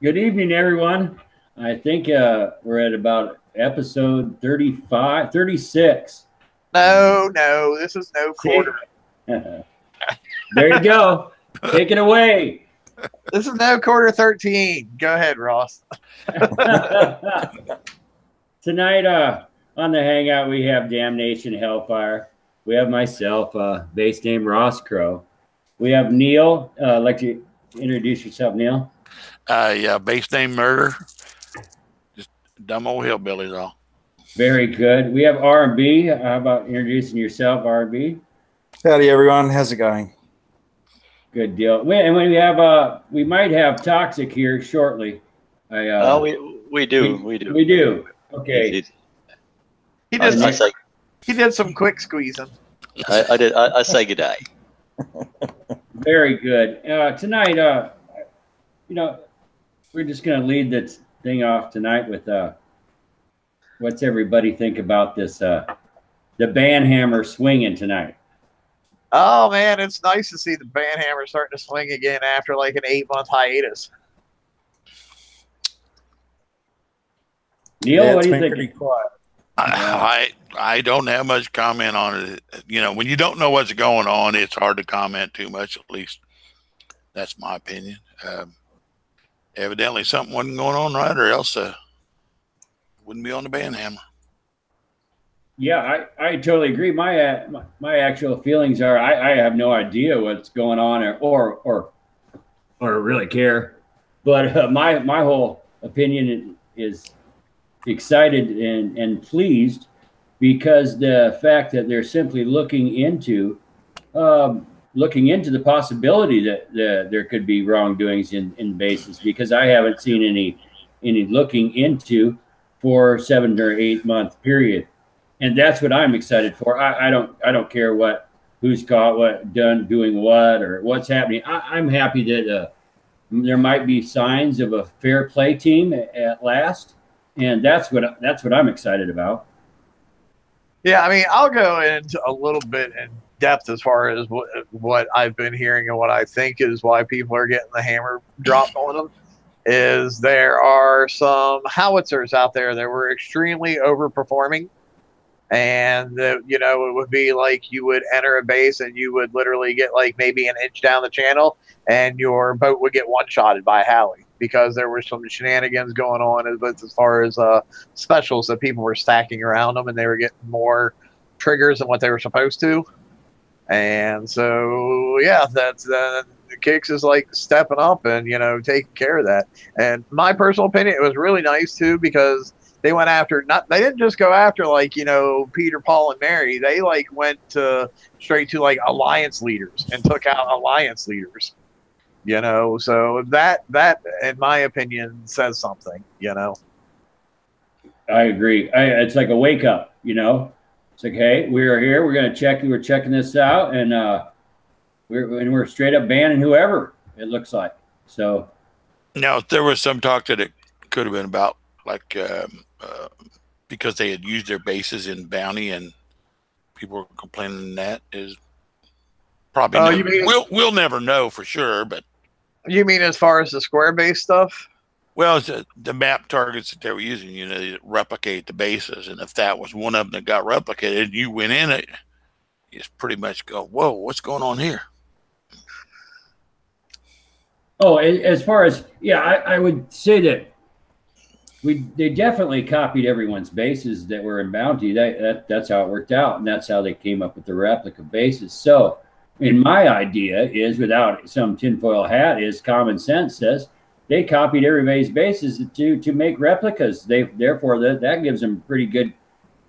Good evening, everyone. I think we're at about episode 35, 36. No, this is no See? quarter. There you go. Take it away. This is no quarter 13. Go ahead, Ross. Tonight on the Hangout, we have Damnation-n-Hellfire. We have myself, base name Ross Crow. We have Neil. Like to introduce yourself, Neil? Yeah, base name Murder. Just dumb old hillbillies all. Very good. We have R&B. How about introducing yourself, R&B? Howdy, everyone. How's it going? Good deal. And we have we might have Toxic here shortly. We do. Okay. He did some quick squeezing. I say good day. Very good. Tonight, we're just going to lead this thing off tonight with what's everybody think about this the Banhammer swinging tonight. Oh man, it's nice to see the Banhammer starting to swing again after like an 8-month hiatus. Neil, Yeah, what do you been think? pretty quiet. I don't have much comment on it. You know, when you don't know what's going on, it's hard to comment too much. At least that's my opinion. Evidently, something wasn't going on right, or else wouldn't be on the Banhammer. Yeah, I totally agree. My actual feelings are I have no idea what's going on or really care, but my whole opinion is excited and pleased because the fact that they're simply looking into the possibility that there could be wrongdoings in bases, because I haven't seen any looking into for 7 or 8 month period. And that's what I'm excited for. I don't care who's caught what doing what or what's happening. I'm happy that there might be signs of a fair play team at last, and that's what I'm excited about. Yeah, I mean, I'll go into a little bit in depth as far as what I've been hearing and what I think is why people are getting the hammer dropped on them. Is there are some howitzers out there that were extremely overperforming. And, it would be like you would enter a base and you would literally get like maybe an inch down the channel and your boat would get one-shotted by a Howie because there were some shenanigans going on as far as specials that people were stacking around them and they were getting more triggers than what they were supposed to. And so, yeah, that's the Kicks is like stepping up and, taking care of that. And my personal opinion, it was really nice too because they went after they didn't just go after like, Peter, Paul, and Mary. They like went straight to like alliance leaders and took out alliance leaders. So that in my opinion says something, I agree. It's like a wake up, It's like, hey, we're here, we're checking this out, and we're straight up banning whoever it looks like. So now there was some talk that it could have been about like because they had used their bases in Bounty and people were complaining that is probably we'll never know for sure, but you mean as far as the square base stuff? Well, it's the map targets that they were using, they replicate the bases, and if that was one of them that got replicated and you went in it, you just pretty much go, whoa, what's going on here? Oh, as far as I would say that they definitely copied everyone's bases that were in Bounty. That's how it worked out, and that's how they came up with the replica bases. So, my idea is, without some tinfoil hat, is common sense says they copied everybody's bases to make replicas. Therefore that gives them pretty good,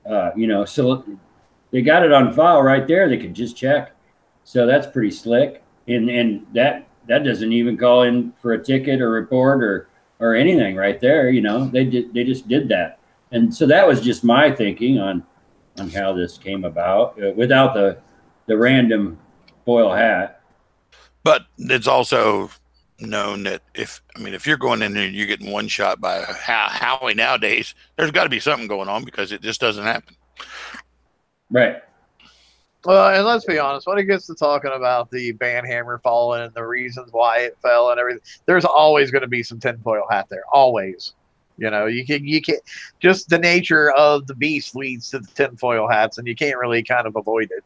so they got it on file right there. They could just check. So that's pretty slick, and that doesn't even call in for a ticket or report or anything right there. They just did that. And so that was just my thinking on how this came about without the random foil hat. But it's also known that if you're going in there and you're getting one shot by a Howie nowadays, there's got to be something going on because it just doesn't happen. Right. Well, and let's be honest, when it gets to talking about the Banhammer falling and the reasons why it fell and everything, there's always going to be some tinfoil hat there. Always. You can just the nature of the beast leads to the tinfoil hats, and you can't really kind of avoid it.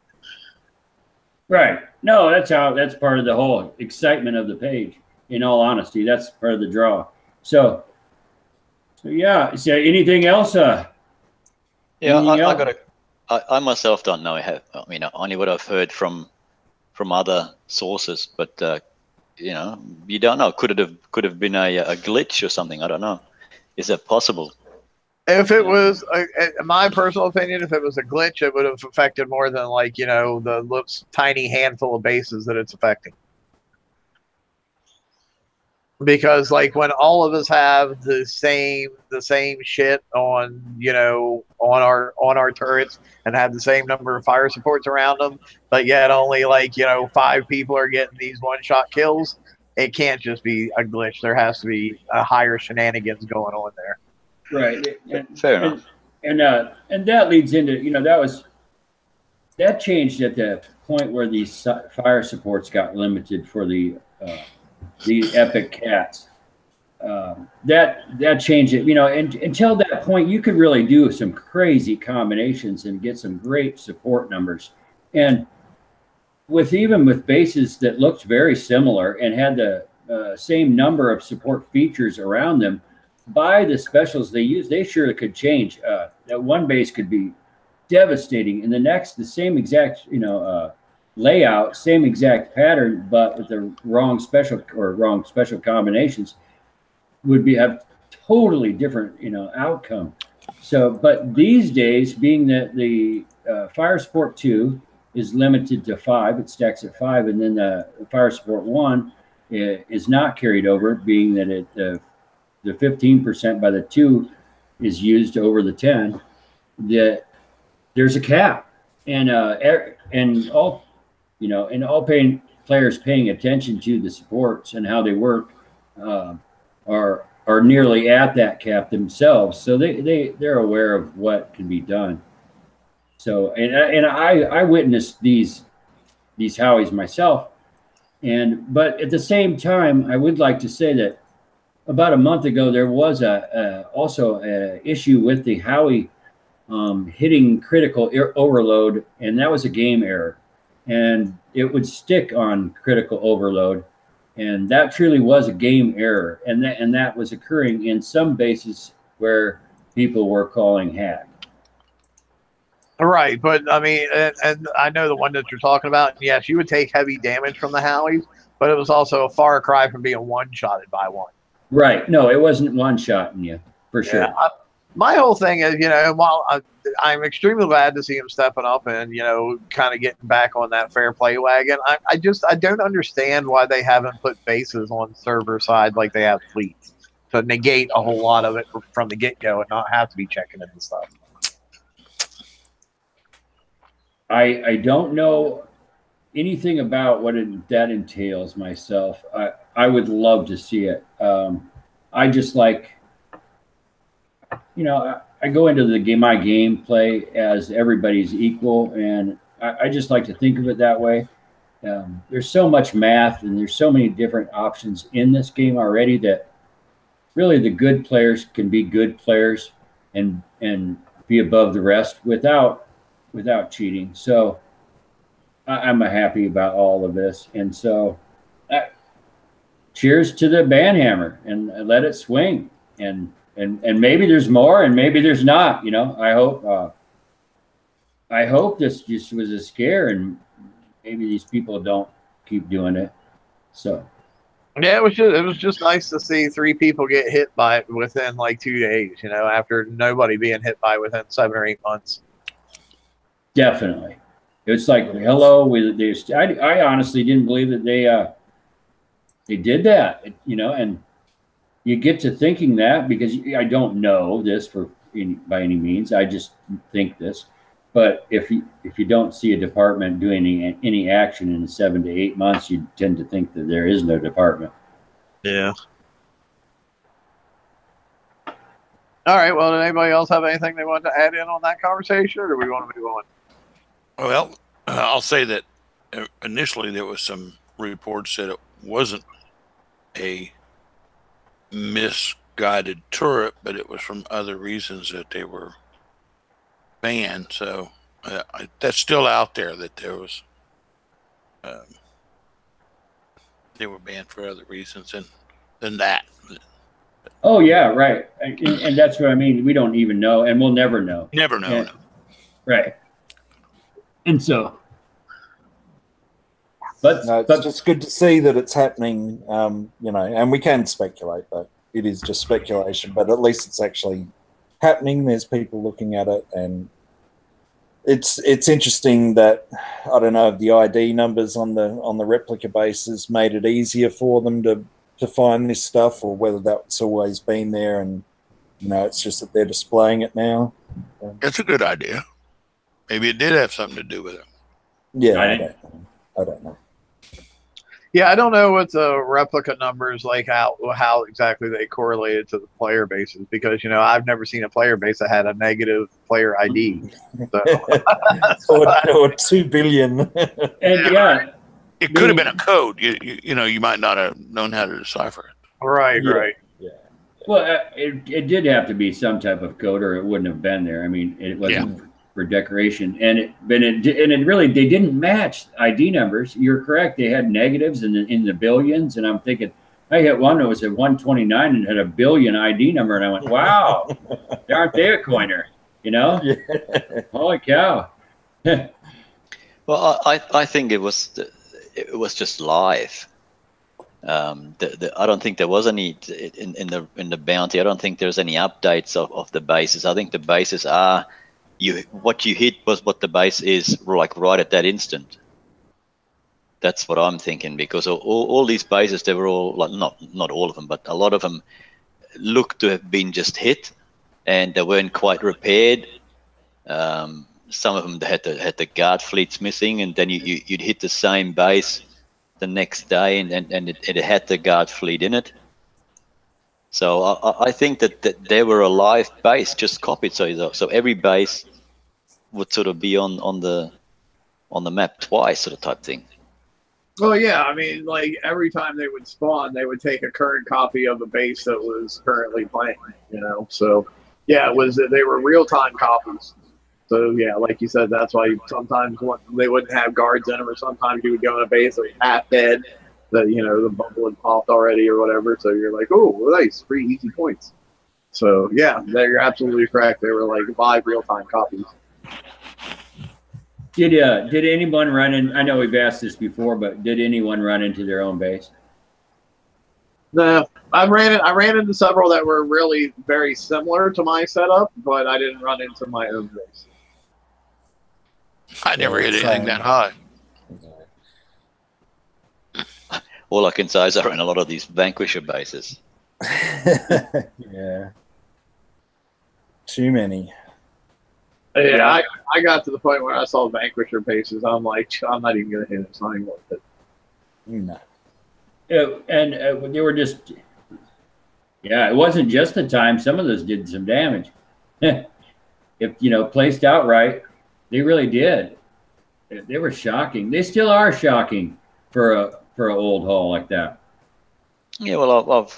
Right. No, that's part of the whole excitement of the page. In all honesty, that's part of the draw. So yeah. So anything else? Yeah, I myself don't know. I mean, only what I've heard from other sources, but you don't know. Could have been a glitch or something? I don't know. Is that possible? If it was, in my personal opinion, if it was a glitch, it would have affected more than the tiny handful of bases that it's affecting. Because when all of us have the same shit on on our turrets and have the same number of fire supports around them, but yet only 5 people are getting these one-shot kills, it can't just be a glitch. There has to be a higher shenanigans going on there. Right. Fair enough. And that leads into that changed at the point where these fire supports got limited for the epic cats. That changed it. And until that point, you could really do some crazy combinations and get some great support numbers. And even with bases that looked very similar and had the same number of support features around them, by the specials they use, they sure could change. That one base could be devastating, and the next, the same exact layout, same exact pattern, but with the wrong special combinations, would have totally different outcome. So, but these days, being that the Fire Support 2 is limited to 5, it stacks at 5, and then the Fire Support 1 is not carried over, being that the 15% by the 2 is used over the 10. That there's a cap, and all players paying attention to the supports and how they work are nearly at that cap themselves, so they're aware of what can be done. So and I witnessed these Howies myself, but at the same time, I would like to say that about a month ago there was also an issue with the Howie hitting critical overload, and that was a game error, and it would stick on critical overload, and that truly was a game error, and that was occurring in some bases where people were calling hack. Right, but I mean, and I know the one that you're talking about. Yes, you would take heavy damage from the Howies, but it was also a far cry from being one-shotted by one. Right. No, it wasn't one-shotting you, for sure. Yeah, my whole thing is, while I'm extremely glad to see him stepping up and, kind of getting back on that fair play wagon, I don't understand why they haven't put bases on server side like they have fleets to negate a whole lot of it from the get-go and not have to be checking in and stuff. I don't know anything about what that entails myself. I would love to see it. I just like, I go into my gameplay as everybody's equal, and I just like to think of it that way. There's so much math, and there's so many different options in this game already that really the good players can be good players and be above the rest without cheating. So I'm happy about all of this, and so cheers to the Banhammer, and let it swing, and maybe there's more, and maybe there's not. I hope this just was a scare, and maybe these people don't keep doing it. So yeah, it was just nice to see 3 people get hit by it within 2 days. After nobody being hit by it within 7 or 8 months. Definitely, it's like hello. I honestly didn't believe that they did that. And you get to thinking that, because I don't know this by any means. I just think this. But if you don't see a department doing any action in 7 to 8 months, you tend to think that there is no department. Yeah. All right. Well, did anybody else have anything they want to add in on that conversation, or do we want to move on? Well, I'll say that initially there was some reports that it wasn't a misguided turret, but it was from other reasons that they were banned. So that's still out there, that there was they were banned for other reasons than that. Oh yeah, right. And that's what I mean. We don't even know, and we'll never know. Never know. And, right. And so, but No, it's just good to see that it's happening. You know, and we can speculate, but it is just speculation. But at least it's actually happening. There's people looking at it, and it's interesting that, I don't know, the ID numbers on the replica bases made it easier for them to find this stuff, or whether that's always been there, and you know, it's just that they're displaying it now. That's a good idea. Maybe it did have something to do with it. Yeah, I don't know. Yeah, I don't know what the replica numbers, like how exactly they correlated to the player bases, because I've never seen a player base that had a negative player ID. So. or 2 billion. And yeah, it could have been a code. You might not have known how to decipher it. Right. Yeah. Well, it did have to be some type of code, or it wouldn't have been there. I mean, it wasn't for decoration, and it really, they didn't match ID numbers. You're correct; they had negatives in the billions, and I'm thinking, I hit one that was at 129 and had a billion ID number, and I went, "Wow, aren't they a coiner?" Yeah. Holy cow! Well, I think it was just live. I don't think there was any in the bounty. I don't think there's any updates of the bases. I think the bases are what you hit was what the base is, like right at that instant. That's what I'm thinking, because all these bases, they were all like, not all of them, but a lot of them looked to have been just hit, and they weren't quite repaired. Some of them, they had the guard fleets missing, and then you'd hit the same base the next day, and it had the guard fleet in it. So I think that they were a live base, just copied. So every base would sort of be on the map twice, sort of type thing. Well, yeah, I mean, like every time they would spawn, they would take a current copy of a base that was currently playing. So yeah, they were real-time copies. So yeah, like you said, that's why sometimes they wouldn't have guards in them, or sometimes you would go in a base that was half dead, that the bubble had popped already or whatever. So you're like, oh, nice, 3 easy points. So yeah, you're absolutely correct. They were like 5 real-time copies. Did anyone run in? I know we've asked this before, but did anyone run into their own base? No, I ran into several that were really very similar to my setup, but I didn't run into my own base. I never hit anything that high. All I can say is I ran a lot of these Vanquisher bases. Yeah. Too many. Yeah, I got to the point where I saw Vanquisher bases. I'm like, I'm not even going to hit it. It's not even worth it. No. And they were just, it wasn't just the time. Some of those did some damage. If placed out right, they really did. They were shocking. They still are shocking for an old hull like that. Yeah, well,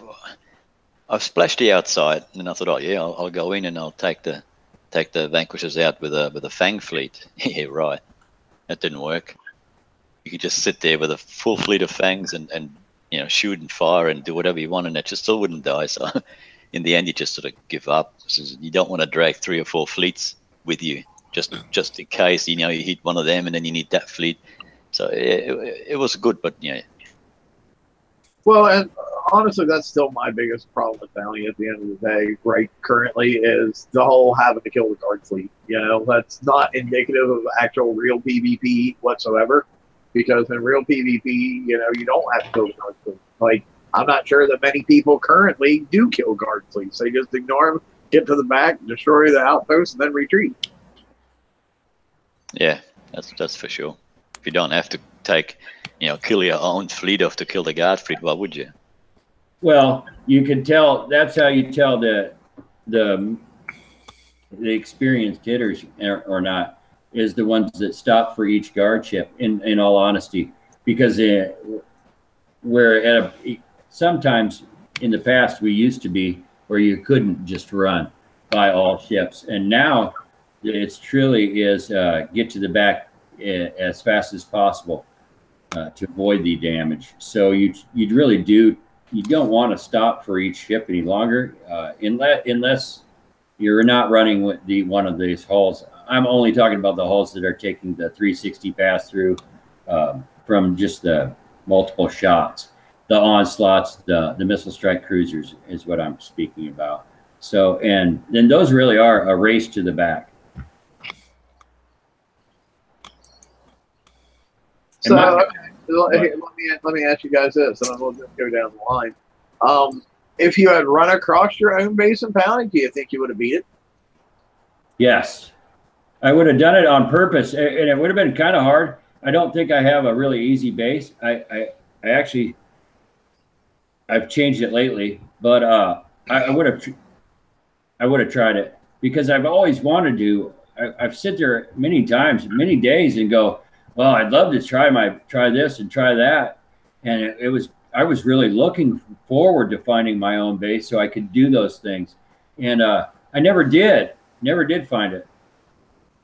I've splashed the outside, and I thought, oh yeah, I'll go in and I'll take the Vanquishers out with a Fang fleet. Yeah, right. That didn't work. You could just sit there with a full fleet of Fangs and shoot and fire and do whatever you want, and it just still wouldn't die. So in the end, you just sort of give up. So you don't want to drag 3 or 4 fleets with you, just in case you hit one of them and then you need that fleet. So it was good, but yeah. Well, and honestly, that's still my biggest problem with Bounty at the end of the day, right, currently, is the whole having to kill the guard fleet. That's not indicative of actual real PvP whatsoever, because in real PvP, you don't have to kill the guard fleet. Like, I'm not sure that many people currently do kill guard fleets. They just ignore them, get to the back, destroy the outpost, and then retreat. Yeah, that's for sure. If you don't have to kill your own fleet off to kill the guard fleet, why would you? Well, you can tell. That's how you tell the experienced hitters or not. is the ones that stop for each guard ship. In all honesty, because we're at sometimes in the past we used to be where you couldn't just run by all ships, and now it's truly is get to the back as fast as possible to avoid the damage. So you really don't want to stop for each ship any longer unless you're not running with one of these hulls. I'm only talking about the hulls that are taking the 360 pass through from just the multiple shots. The onslaughts, the missile strike cruisers is what I'm speaking about. So, and then those really are a race to the back. So, okay, let me ask you guys this, and then we'll just go down the line. If you had run across your own base in Pounding, do you think you would have beat it? Yes. I would have done it on purpose, and it would have been kind of hard. I don't think I have a really easy base. I actually, I've changed it lately, but I would have tried it because I've always wanted to. I've sit there many times, many days, and go, well, I'd love to try this and try that, and I was really looking forward to finding my own base so I could do those things, and I never did find it.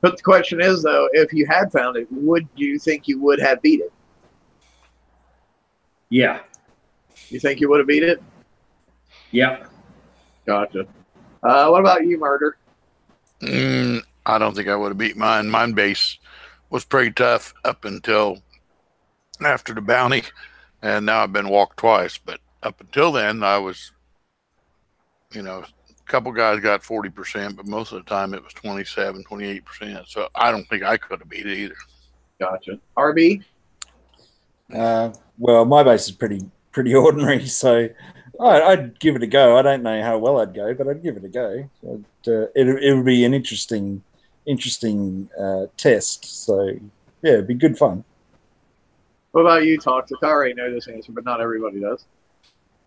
But the question is, though, if you had found it, would you think you would have beat it? Yeah. You think you would have beat it? Yeah. Gotcha. What about you, Murder? I don't think I would have beat mine. Mine base was pretty tough up until after the bounty, and now I've been walked twice. But up until then, I was, a couple guys got 40%, but most of the time it was 27, 28%. So I don't think I could have beat it either. Gotcha. RB? Well, my base is pretty ordinary, so I'd give it a go. I don't know how well I'd go, but I'd give it a go. It would be an interesting test. So yeah, it'd be good fun. What about you, Toxic? I already know this answer, but not everybody does.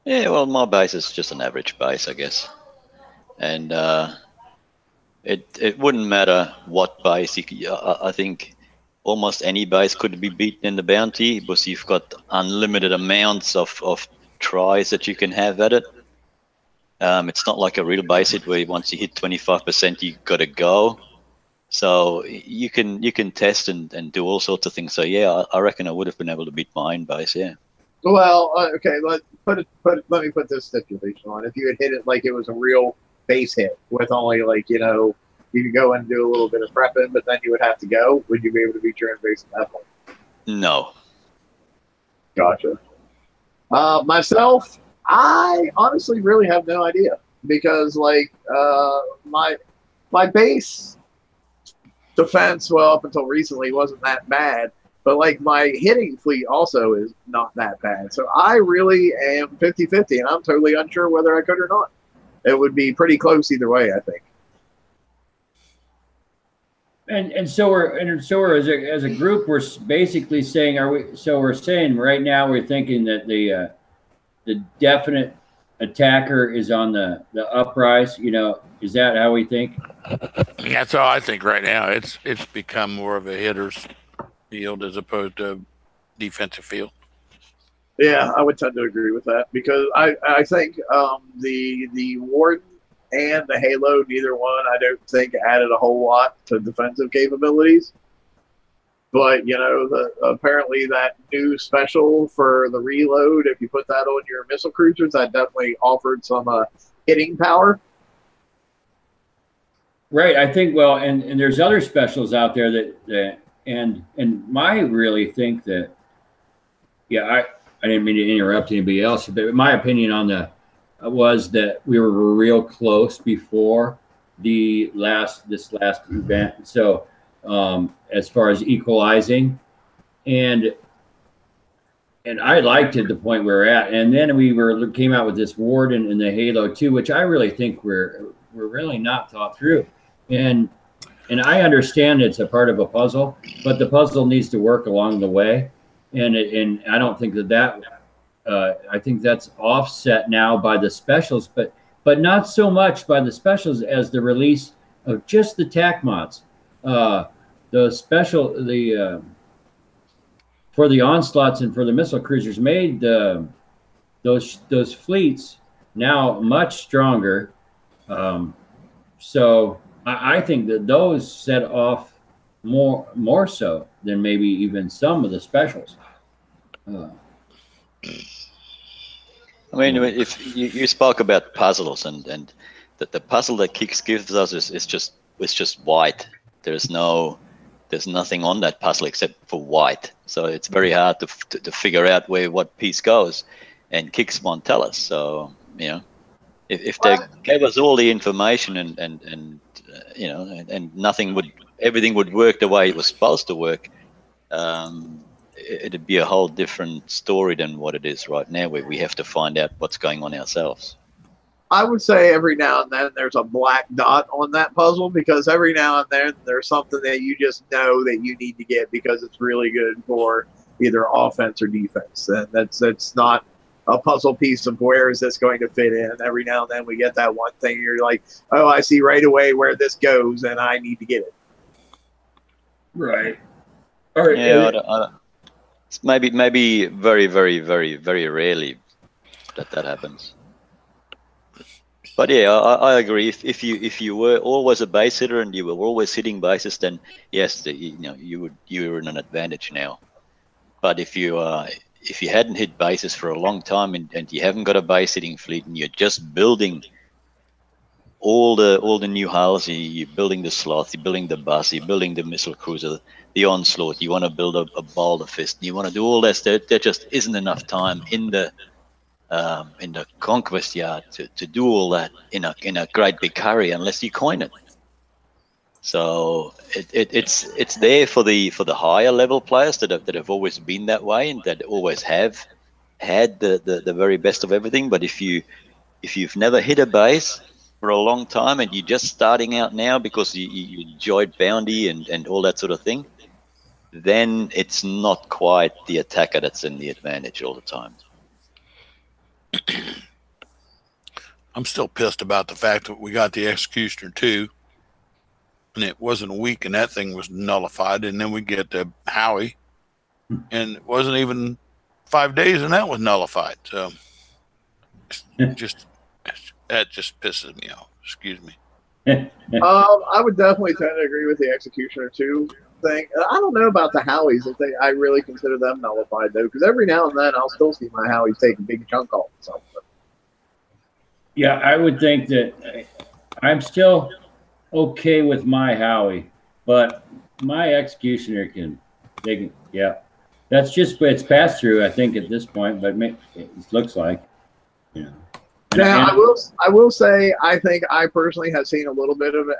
Yeah, well, my base is just an average base, I guess. And it wouldn't matter what base. I think almost any base could be beaten in the bounty because you've got unlimited amounts of tries that you can have at it. It's not like a real base where once you hit 25%, you got to go. So you can test and do all sorts of things. So yeah, I reckon I would have been able to beat my own base. Yeah. Well, okay. Let me put this stipulation on. If you had hit it like it was a real base hit with only you could go and do a little bit of prepping, but then you would have to go, would you be able to beat your own base at that point? No. Gotcha. Myself, I honestly really have no idea because my base defense, well, up until recently wasn't that bad, but my hitting fleet also is not that bad. So I really am 50-50, and I'm totally unsure whether I could or not. It would be pretty close either way, I think. And so we're as a group, we're basically saying, we're saying right now we're thinking that the definite attacker is on the uprise. Is that how we think? That's how I think right now. It's become more of a hitter's field as opposed to defensive field. Yeah, I would tend to agree with that because I think the Warden and the Halo, neither one, I don't think added a whole lot to defensive capabilities. But, apparently that new special for the reload, if you put that on your missile cruisers, that definitely offered some hitting power. Right. I think, well, and there's other specials out there that and I really think that, yeah, I didn't mean to interrupt anybody else, but my opinion on was that we were real close before this last event. So as far as equalizing, and I liked it the point we were at, and then we came out with this Warden and the Halo 2, which I really think we're really not thought through, and I understand it's a part of a puzzle, but the puzzle needs to work along the way, and I don't think that. I think that's offset now by the specials, but not so much by the specials as the release of just the TAC mods. the special for the onslaughts and for the missile cruisers made those fleets now much stronger. So I think that those set off more so than maybe even some of the specials. I mean, if you spoke about puzzles, and the puzzle that Kix gives us is just white. There's nothing on that puzzle except for white. So it's very hard to figure out where what piece goes, and Kix won't tell us. So you know, if they gave us all the information and you know, and everything would work the way it was supposed to work, it'd be a whole different story than what it is right now, where we have to find out what's going on ourselves. I would say every now and then there's a black dot on that puzzle, because every now and then there's something that you just know that you need to get because it's really good for either offense or defense. And that's not a puzzle piece of where is this going to fit in. Every now and then we get that one thing you're like, oh, I see right away where this goes and I need to get it. Right. All right. Yeah, it's maybe very, very, very, very rarely that happens. But yeah, I agree. If you were always a base hitter and you were always hitting bases, then yes, you were in an advantage now. But if you hadn't hit bases for a long time and you haven't got a base hitting fleet and you're just building all the new hulls, you're building the sloth, you're building the bus, you're building the missile cruiser, the onslaught, you want to build a boulder fist, you want to do all that. There just isn't enough time in the conquest yard to do all that in a great big hurry unless you coin it. So it's there for the higher level players that have always been that way and that always have had the very best of everything. But if you've never hit a base for a long time and you're just starting out now because you enjoyed bounty and all that sort of thing, then it's not quite the attacker that's in the advantage all the time. I'm still pissed about the fact that we got the Executioner 2 and it wasn't a week and that thing was nullified, and then we get the Howie and it wasn't even 5 days and that was nullified. So that just pisses me off. Excuse me. I would definitely tend to agree with the Executioner 2 thing. I don't know about the Howies. I really consider them nullified though, because every now and then I'll still see my Howies take a big chunk off or something. Yeah, I would think that I'm still okay with my Howie, but my Executioner yeah. That's just, it's passed through, I think, at this point, but it looks like, yeah. Now, I will say, I think I personally have seen a little bit of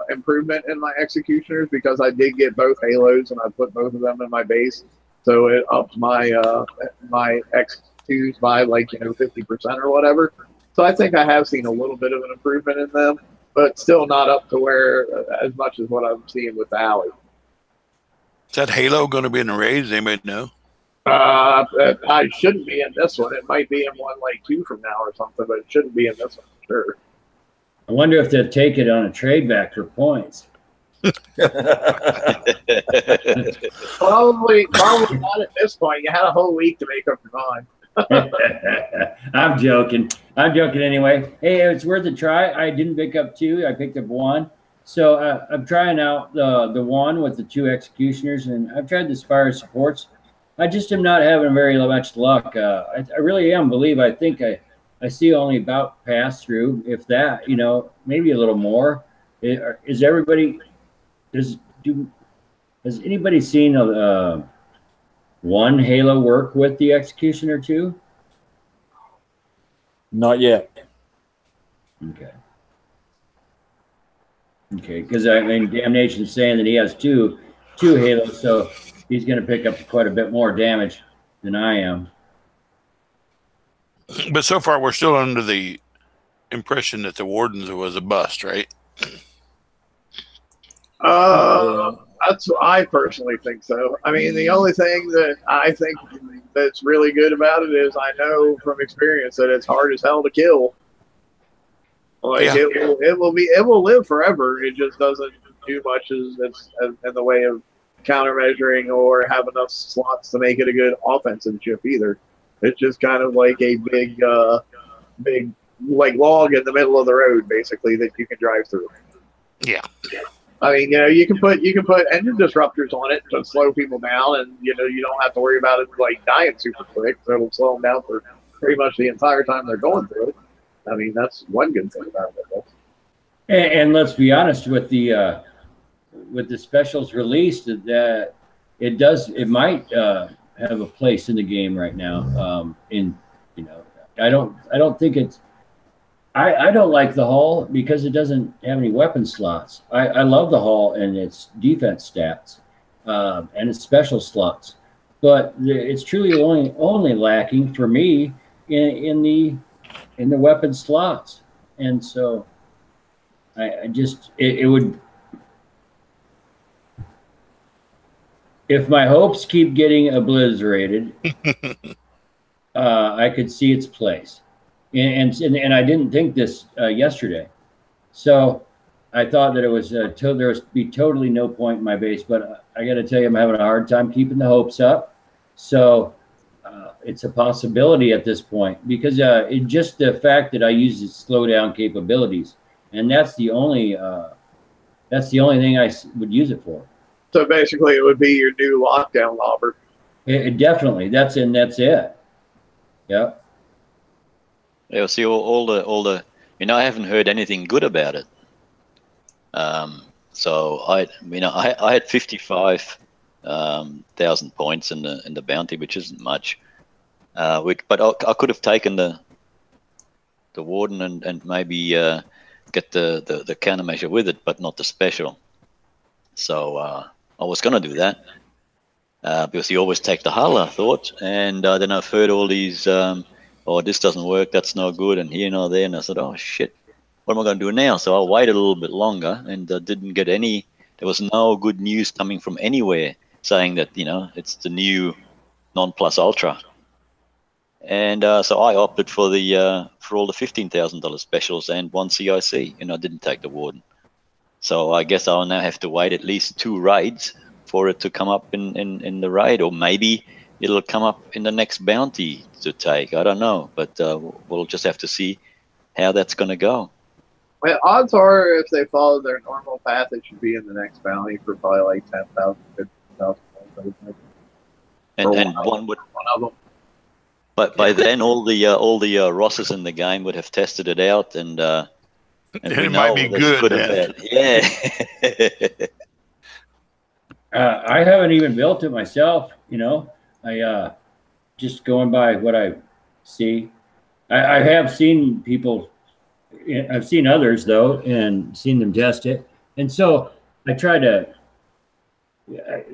improvement in my Executioners because I did get both Halos and I put both of them in my base, so it upped my my X2s by 50% or whatever. So I think I have seen a little bit of an improvement in them, but still not up to where as much as what I'm seeing with the Howie. Is that Halo going to be in the raids? Anybody know? I shouldn't be in this one. It might be in one 2 from now or something, but it shouldn't be in this one for sure. I wonder if they'll take it on a trade back for points. Probably not at this point. You had a whole week to make up your mind. I'm joking. I'm joking anyway. Hey, it's worth a try. I didn't pick up 2. I picked up 1. So I'm trying out the 1 with the 2 Executioners, and I've tried the Spire supports. I just am not having very much luck. I really am. I think I see only about pass through, if that. Maybe a little more. Is everybody? Has anybody seen one Halo work with the Executioner 2? Not yet. Okay. Okay, because Damnation's saying that he has two Halos, so he's going to pick up quite a bit more damage than I am. But so far, we're still under the impression that the Wardens was a bust, right? That's what I personally think so. I mean, the only thing that I think that's really good about it is I know from experience that it's hard as hell to kill. It will live forever. It just doesn't. do much as in the way of countermeasuring or have enough slots to make it a good offensive ship either. It's just kind of like a big like log in the middle of the road, basically, that you can drive through. Yeah. I mean, you can put engine disruptors on it to slow people down, and you don't have to worry about it like dying super quick. So it'll slow them down for pretty much the entire time they're going through it. I mean, that's one good thing about it. And let's be honest, with the specials released, that it might have a place in the game right now. I don't think it's. I don't like the hull because it doesn't have any weapon slots. I love the hull and its defense stats and its special slots, but it's truly only lacking for me in the weapon slots. And so I just it would, if my hopes keep getting obliterated, I could see its place. And I didn't think this yesterday, so I thought that it was there would be totally no point in my base. But I got to tell you, I'm having a hard time keeping the hopes up. So it's a possibility at this point, because it just the fact that I use its slowdown capabilities, and that's the only thing I would use it for. So basically, it would be your new lockdown lobber. It definitely that's it. Yep. Yeah, see, all the I haven't heard anything good about it. So I had 55,000 points in the bounty, which isn't much. But I could have taken the warden and maybe get the countermeasure with it, but not the special. So I was gonna do that because you always take the hull, I thought, and then I've heard all these. Oh, this doesn't work, that's no good, and here and there. And I said, oh, shit, what am I going to do now? So I waited a little bit longer and didn't get any. There was no good news coming from anywhere saying that, it's the new non-plus ultra. And so I opted for all the $15,000 specials and one CIC, and I didn't take the warden. So I guess I'll now have to wait at least 2 raids for it to come up in the raid, or maybe it'll come up in the next bounty to take. I don't know, but we'll just have to see how that's going to go. Well, odds are, if they follow their normal path, it should be in the next bounty for probably like 10,000, 15,000. And one of them. But by then, all the Rosses in the game would have tested it out, and it might be good. Yeah. I haven't even built it myself. I just going by what I see. I have seen people. I've seen others though, and seen them test it, and so I try to. I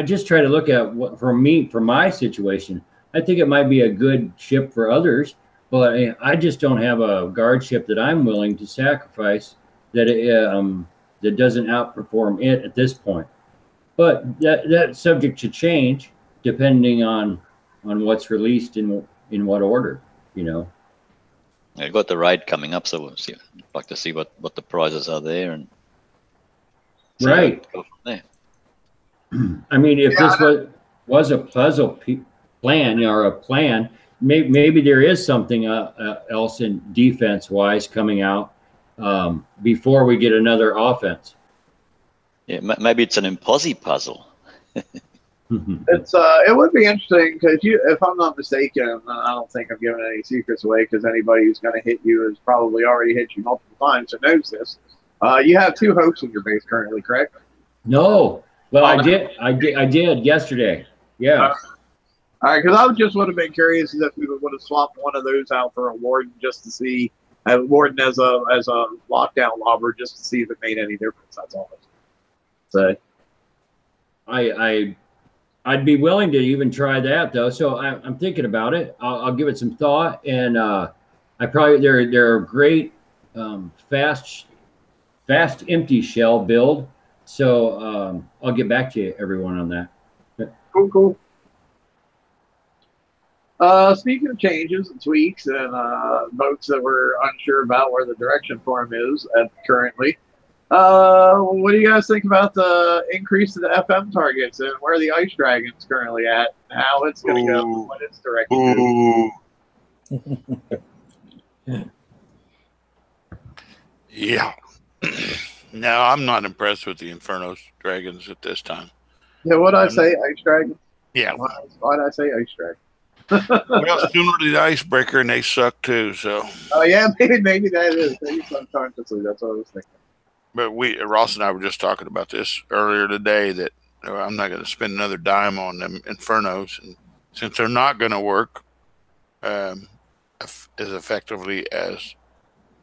just try to look at what for my situation. I think it might be a good ship for others, but I just don't have a guard ship that I'm willing to sacrifice that doesn't outperform it at this point. But that's subject to change depending on what's released in what order, I've got the raid coming up, so we'll see. I'd like to see what the prizes are there, and right. Go from there. I mean, if this was a puzzle plan or a plan, maybe there is something else in defense-wise coming out before we get another offense. Yeah, maybe it's an impossible puzzle. It would be interesting because if I'm not mistaken, I don't think I'm giving any secrets away because anybody who's going to hit you has probably already hit you multiple times and knows this. You have 2 hopes in your base currently, correct? No. Well, I did yesterday. Yeah. All right, because I just would have been curious if we would have swapped one of those out for a warden just to see, a warden as a lockdown lobber just to see if it made any difference. That's all. So, I'd be willing to even try that though. So I'm thinking about it. I'll give it some thought, and they're a great fast empty shell build. So I'll get back to you, everyone, on that. Cool. Speaking of changes and tweaks and boats that we're unsure about where the direction for them is currently, What do you guys think about the increase in the FM targets and where the Ice Dragon's currently at, and how it's going to go, and what its direction is? Yeah. No, I'm not impressed with the Inferno's dragons at this time. Yeah, what'd I say? Ice Dragon? Yeah. Why'd I say Ice Dragon? Well, sooner the Icebreaker, and they suck too. So. Oh yeah, maybe that is. Maybe subconsciously, that's what I was thinking. But Ross and I were just talking about this earlier today, that I'm not going to spend another dime on them Infernos, and since they're not going to work as effectively as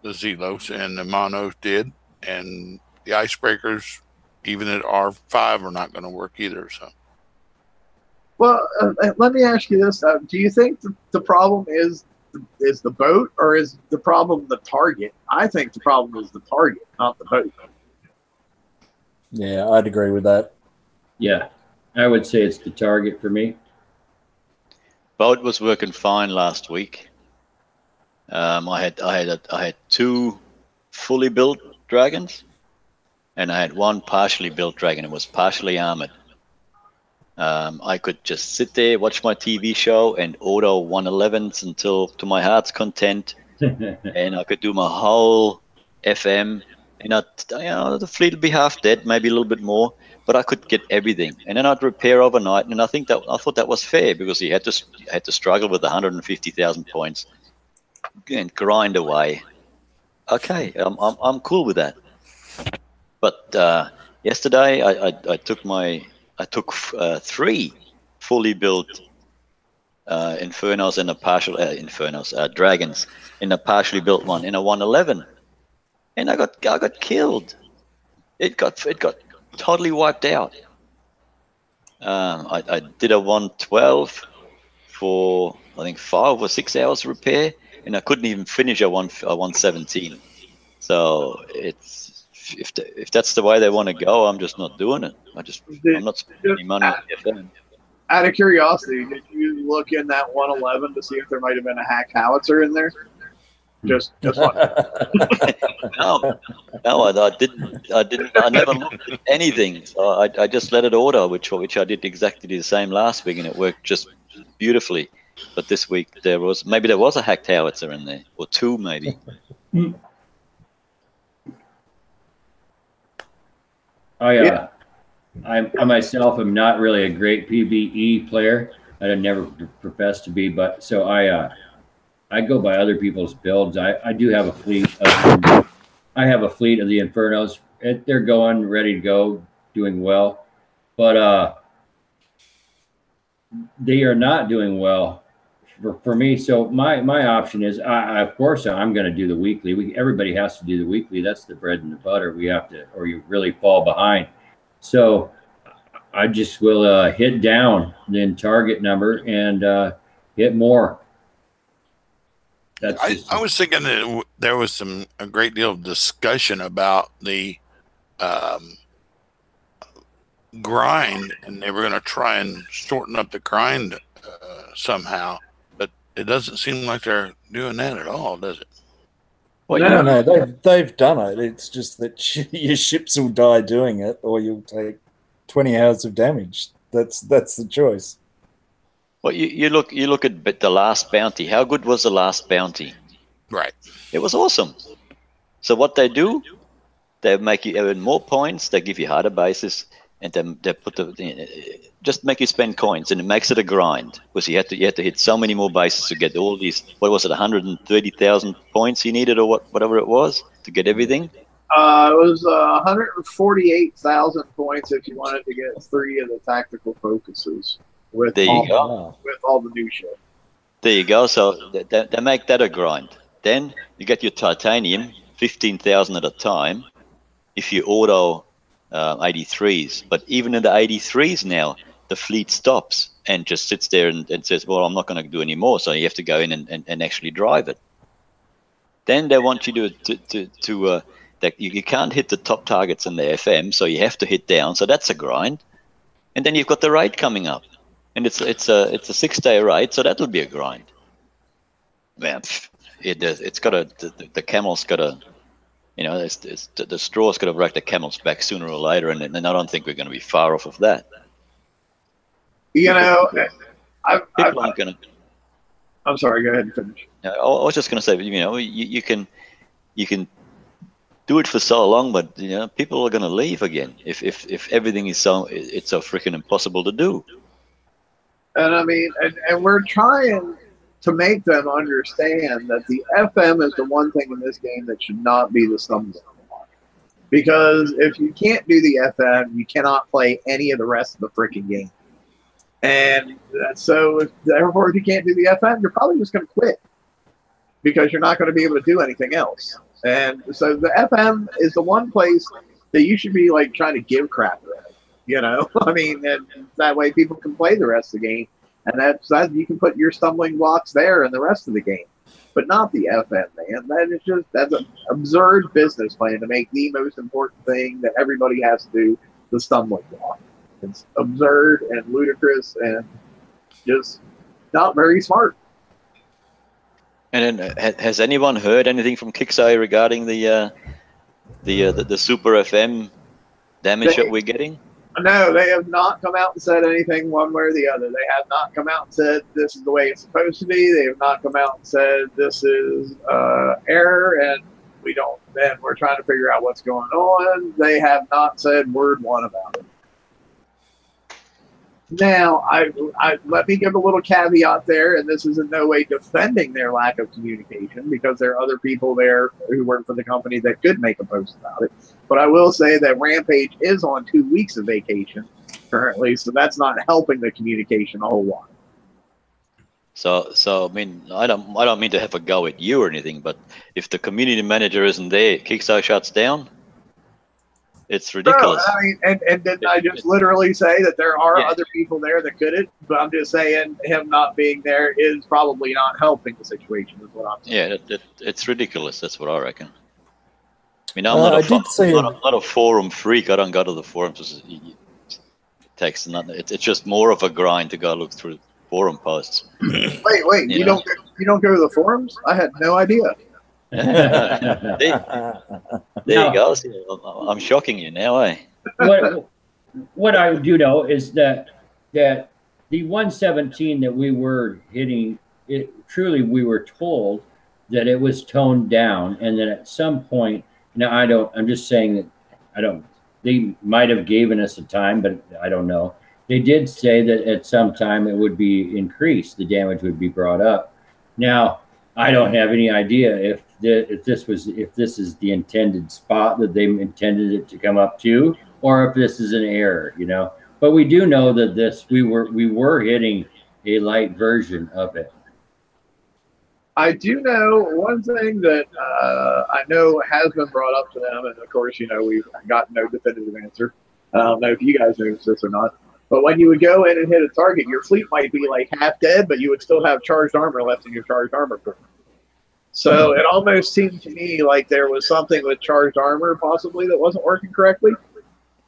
the Zelos and the Monos did, and the Icebreakers, even at R5, are not going to work either. So. Well, let me ask you this: do you think the problem is the boat, or is the problem the target? I think the problem is the target, not the boat. Yeah, I'd agree with that. Yeah, I would say it's the target for me. Boat was working fine last week. I had 2 fully built dragons, and I had 1 partially built dragon. It was partially armored. I could just sit there, watch my TV show, and auto 111s until to my heart's content, and I could do my whole FM. And the fleet would be half dead, maybe a little bit more, but I could get everything. And then I'd repair overnight, and I thought that was fair, because he had to struggle with 150,000 points and grind away. Okay, I'm cool with that. But yesterday I took 3 fully built Infernos and a partial dragons in a partially built one in a 111, and I got killed. It got totally wiped out. I did a 112 for I think 5 or 6 hours repair, and I couldn't even finish a 117. So if that's the way they want to go, I'm just not doing it. I'm not spending any money on FM. Out of curiosity, did you look in that 111 to see if there might have been a hack howitzer in there? Just one. No, I didn't. I never looked at anything. So I just let it auto, which I did exactly the same last week, and it worked just beautifully. But this week there was a hacked howitzer in there, or 2 maybe. I myself am not really a great PvE player. I never professed to be, but so I go by other people's builds. I do have a fleet of I have a fleet of the Infernos. They're going ready to go, doing well, but they are not doing well for me. So my option is, of course, I'm going to do the weekly. Everybody has to do the weekly. That's the bread and the butter. We have to, or you really fall behind. So I just will hit down, then target number, and hit more. I was thinking that there was a great deal of discussion about the grind, and they were going to try and shorten up the grind somehow. But it doesn't seem like they're doing that at all, does it? Well, no, they've done it. It's just that your ships will die doing it, or you'll take 20 hours of damage. That's the choice. Well, you look at the last bounty. How good was the last bounty? Right. It was awesome. So what they do, they make you earn more points. They give you harder bases, and they just make you spend coins, and it makes it a grind, because you had to hit so many more bases to get all these. What was it, 130,000 points you needed, or whatever it was, to get everything? It was 148,000 points if you wanted to get 3 of the tactical focuses with all the new shit. There you go. So they make that a grind. Then you get your titanium, 15,000 at a time, if you auto 83s. But even in the 83s now, the fleet stops and just sits there and says, well, I'm not going to do any more. So you have to go in and actually drive it. Then they want you to that you can't hit the top targets in the FM, so you have to hit down. So that's a grind. And then you've got the raid coming up, and it's a 6-day raid, so that'll be a grind. Man, it's got the camel's got a You know, the straw's going to break the camel's back sooner or later, and I don't think we're going to be far off of that. You know, People aren't going to. I'm sorry. Go ahead and finish. I was just going to say, you know, you can do it for so long, but you know, people are going to leave again if everything is so freaking impossible to do. And I mean, and we're trying to make them understand that the FM is the one thing in this game that should not be the stumbling block. Because if you can't do the FM, you cannot play any of the rest of the freaking game. And so, therefore, if you can't do the FM, you're probably just going to quit because you're not going to be able to do anything else. And so the FM is the one place that you should be like trying to give crap at, you know. I mean, and that way people can play the rest of the game, and that you can put your stumbling blocks there in the rest of the game, but not the FM, man. That's an absurd business plan to make the most important thing that everybody has to do the stumbling block. It's absurd and ludicrous and just not very smart. And then, has anyone heard anything from Kixeye regarding the Super FM damage that we're getting? No, they have not come out and said anything one way or the other. They have not come out and said this is the way it's supposed to be. They have not come out and said this is error and we're trying to figure out what's going on. They have not said word one about it. Now, let me give a little caveat there, and this is in no way defending their lack of communication because there are other people there who work for the company that could make a post about it. But I will say that Rampage is on 2 weeks of vacation currently, so that's not helping the communication a whole lot. So I mean, I don't mean to have a go at you or anything, but if the community manager isn't there, Kickstarter shuts down. It's ridiculous. No, I mean, and didn't I just literally say that there are other people there that couldn't? But I'm just saying him not being there is probably not helping the situation. Is what I'm saying. Yeah, it's ridiculous. That's what I reckon. I mean, I'm not a forum freak. I don't go to the forums. It's just more of a grind to go look through forum posts. Wait, you don't go to the forums? I had no idea. There you go. I'm shocking you now, eh? What I do know is that the 117 that we were hitting, truly we were told that it was toned down, and that at some point, now I'm just saying that they might have given us a time, but I don't know. They did say that at some time it would be increased, the damage would be brought up. Now, I don't have any idea if this is the intended spot that they intended it to come up to, or if this is an error, you know. But we do know that we were hitting a light version of it. I do know one thing that I know has been brought up to them, and of course, you know, we've got no definitive answer. I don't know if you guys noticed this or not, but when you would go in and hit a target, your fleet might be like half dead, but you would still have charged armor left in your charged armor pool. So it almost seemed to me like there was something with charged armor possibly that wasn't working correctly.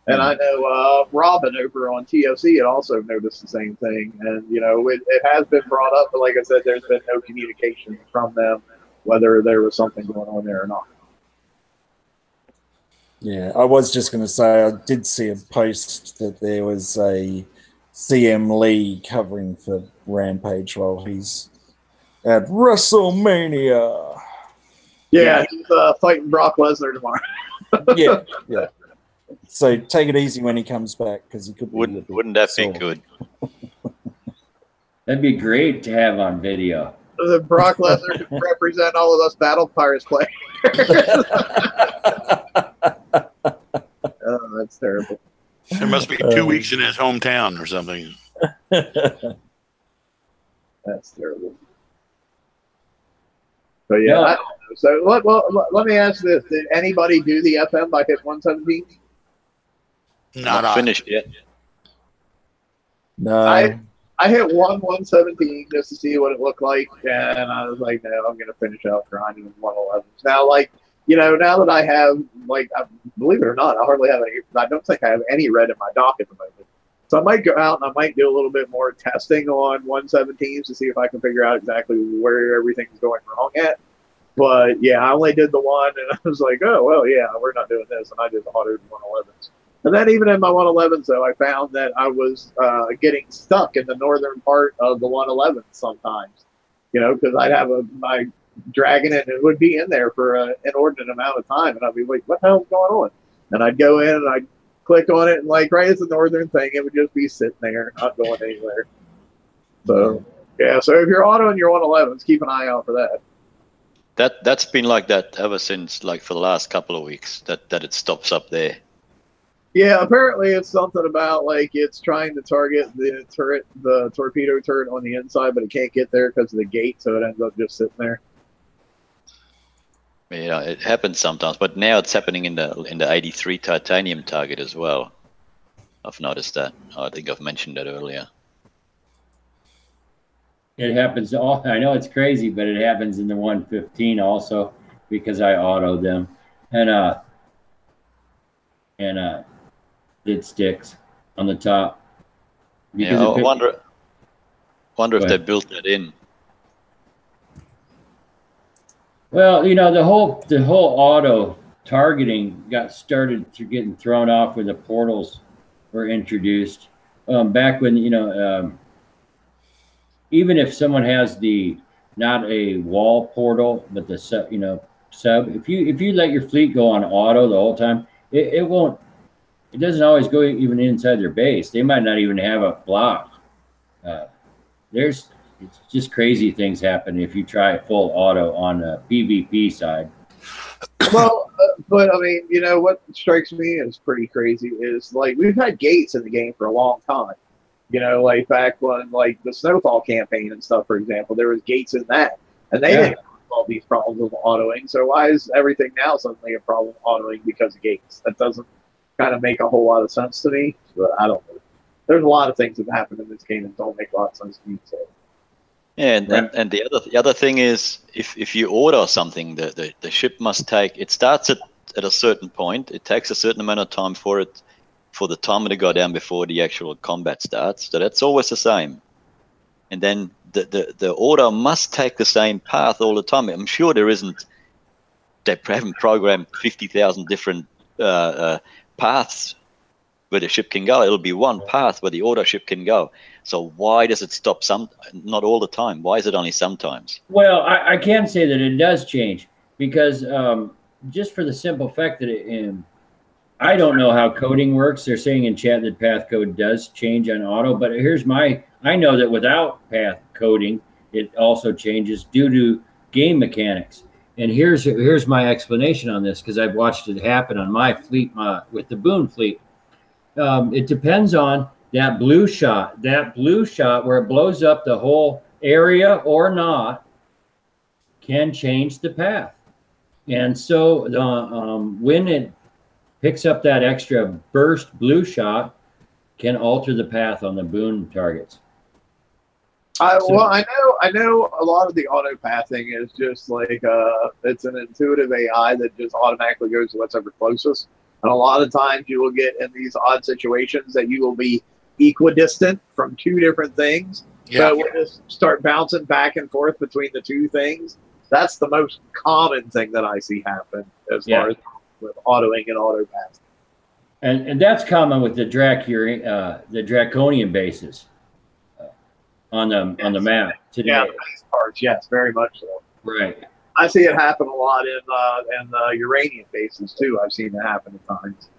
And I know Robin over on TOC had also noticed the same thing. And, you know, it has been brought up, but like I said, there's been no communication from them whether there was something going on there or not. Yeah, I was just going to say I did see a post that there was a CM Lee covering for Rampage while he's at WrestleMania. Yeah, he's fighting Brock Lesnar tomorrow. yeah. So take it easy when he comes back, because he could. Wouldn't that be good? That'd be great to have on video. So that Brock Lesnar could represent all of us Battle Pirates players. Oh, that's terrible. There must be 2 weeks in his hometown or something. That's terrible. But yeah, I don't know. So let me ask this: did anybody do the FM by hit 117? Not finished yet. No. I hit 117 just to see what it looked like, and I was like, no, I'm going to finish out grinding with 111. Now, like, you know, now that I have, like, believe it or not, I hardly have any. I don't think I have any red in my dock at the moment. So I might go out and I might do a little bit more testing on 117s to see if I can figure out exactly where everything's going wrong at. But yeah, I only did the one, and I was like, oh well, yeah, we're not doing this, and I did the 111s. And then even in my 111s, though, I found that I was getting stuck in the northern part of the 111 sometimes, because I'd have my dragon and it would be in there for an inordinate amount of time, and I'd be like, what the hell's going on? And I'd go in and I'd click on it, and like right as the northern thing, it would just be sitting there, not going anywhere. So yeah, so if you're autoing your 111s, keep an eye out for that. That's been like that ever since, like for the last couple of weeks, that it stops up there. Yeah, apparently it's something about like it's trying to target the turret, the torpedo turret on the inside, but it can't get there because of the gate, so it ends up just sitting there. Yeah, it happens sometimes, but now it's happening in the 83 titanium target as well. I've noticed that. I think I've mentioned that earlier. It happens all. I know it's crazy, but it happens in the 115 also because I autoed them, and it sticks on the top. Yeah, I wonder if they built that in. Well, the whole auto targeting got started to getting thrown off when the portals were introduced. Back when even if someone has not a wall portal, but the sub, if you let your fleet go on auto the whole time, it won't. It doesn't always go even inside their base. They might not even have a block. It's just crazy things happen if you try full auto on the PvP side. Well, but I mean, what strikes me as pretty crazy is like we've had gates in the game for a long time. Like back when like the Snowfall campaign and stuff, for example, there was gates in that, and they didn't solve these problems with autoing. So why is everything now suddenly a problem with autoing because of gates? That doesn't kind of make a whole lot of sense to me. But I don't know. There's a lot of things that happen in this game that don't make a lot of sense to me. So. Yeah, and the other thing is if you order something, the ship must take. It starts at a certain point. It takes a certain amount of time for the timer to go down before the actual combat starts. So that's always the same. And then the order must take the same path all the time. I'm sure there isn't. They haven't programmed 50,000 different paths where the ship can go. It'll be one path where the order ship can go. So why does it stop not all the time? Why is it only sometimes? Well, I can say that it does change because just for the simple fact that I don't know how coding works. They're saying in chat that path code does change on auto, but I know that without path coding, it also changes due to game mechanics. And here's my explanation on this because I've watched it happen on my fleet with the Boone fleet. It depends on that blue shot where it blows up the whole area or not can change the path. And so when it picks up that extra burst blue shot, can alter the path on the Boone targets. Well, I know a lot of the auto pathing is just like it's an intuitive AI that just automatically goes to what's ever closest. And a lot of times you will get in these odd situations that you will be equidistant from two different things. Yeah. So we'll just start bouncing back and forth between the two things. That's the most common thing that I see happen as far as with autoing and auto pathing. And that's common with the Draconian bases on the map today. Yeah, base parts, yes, very much so. Right. I see it happen a lot in the Uranian bases too. I've seen it happen at times.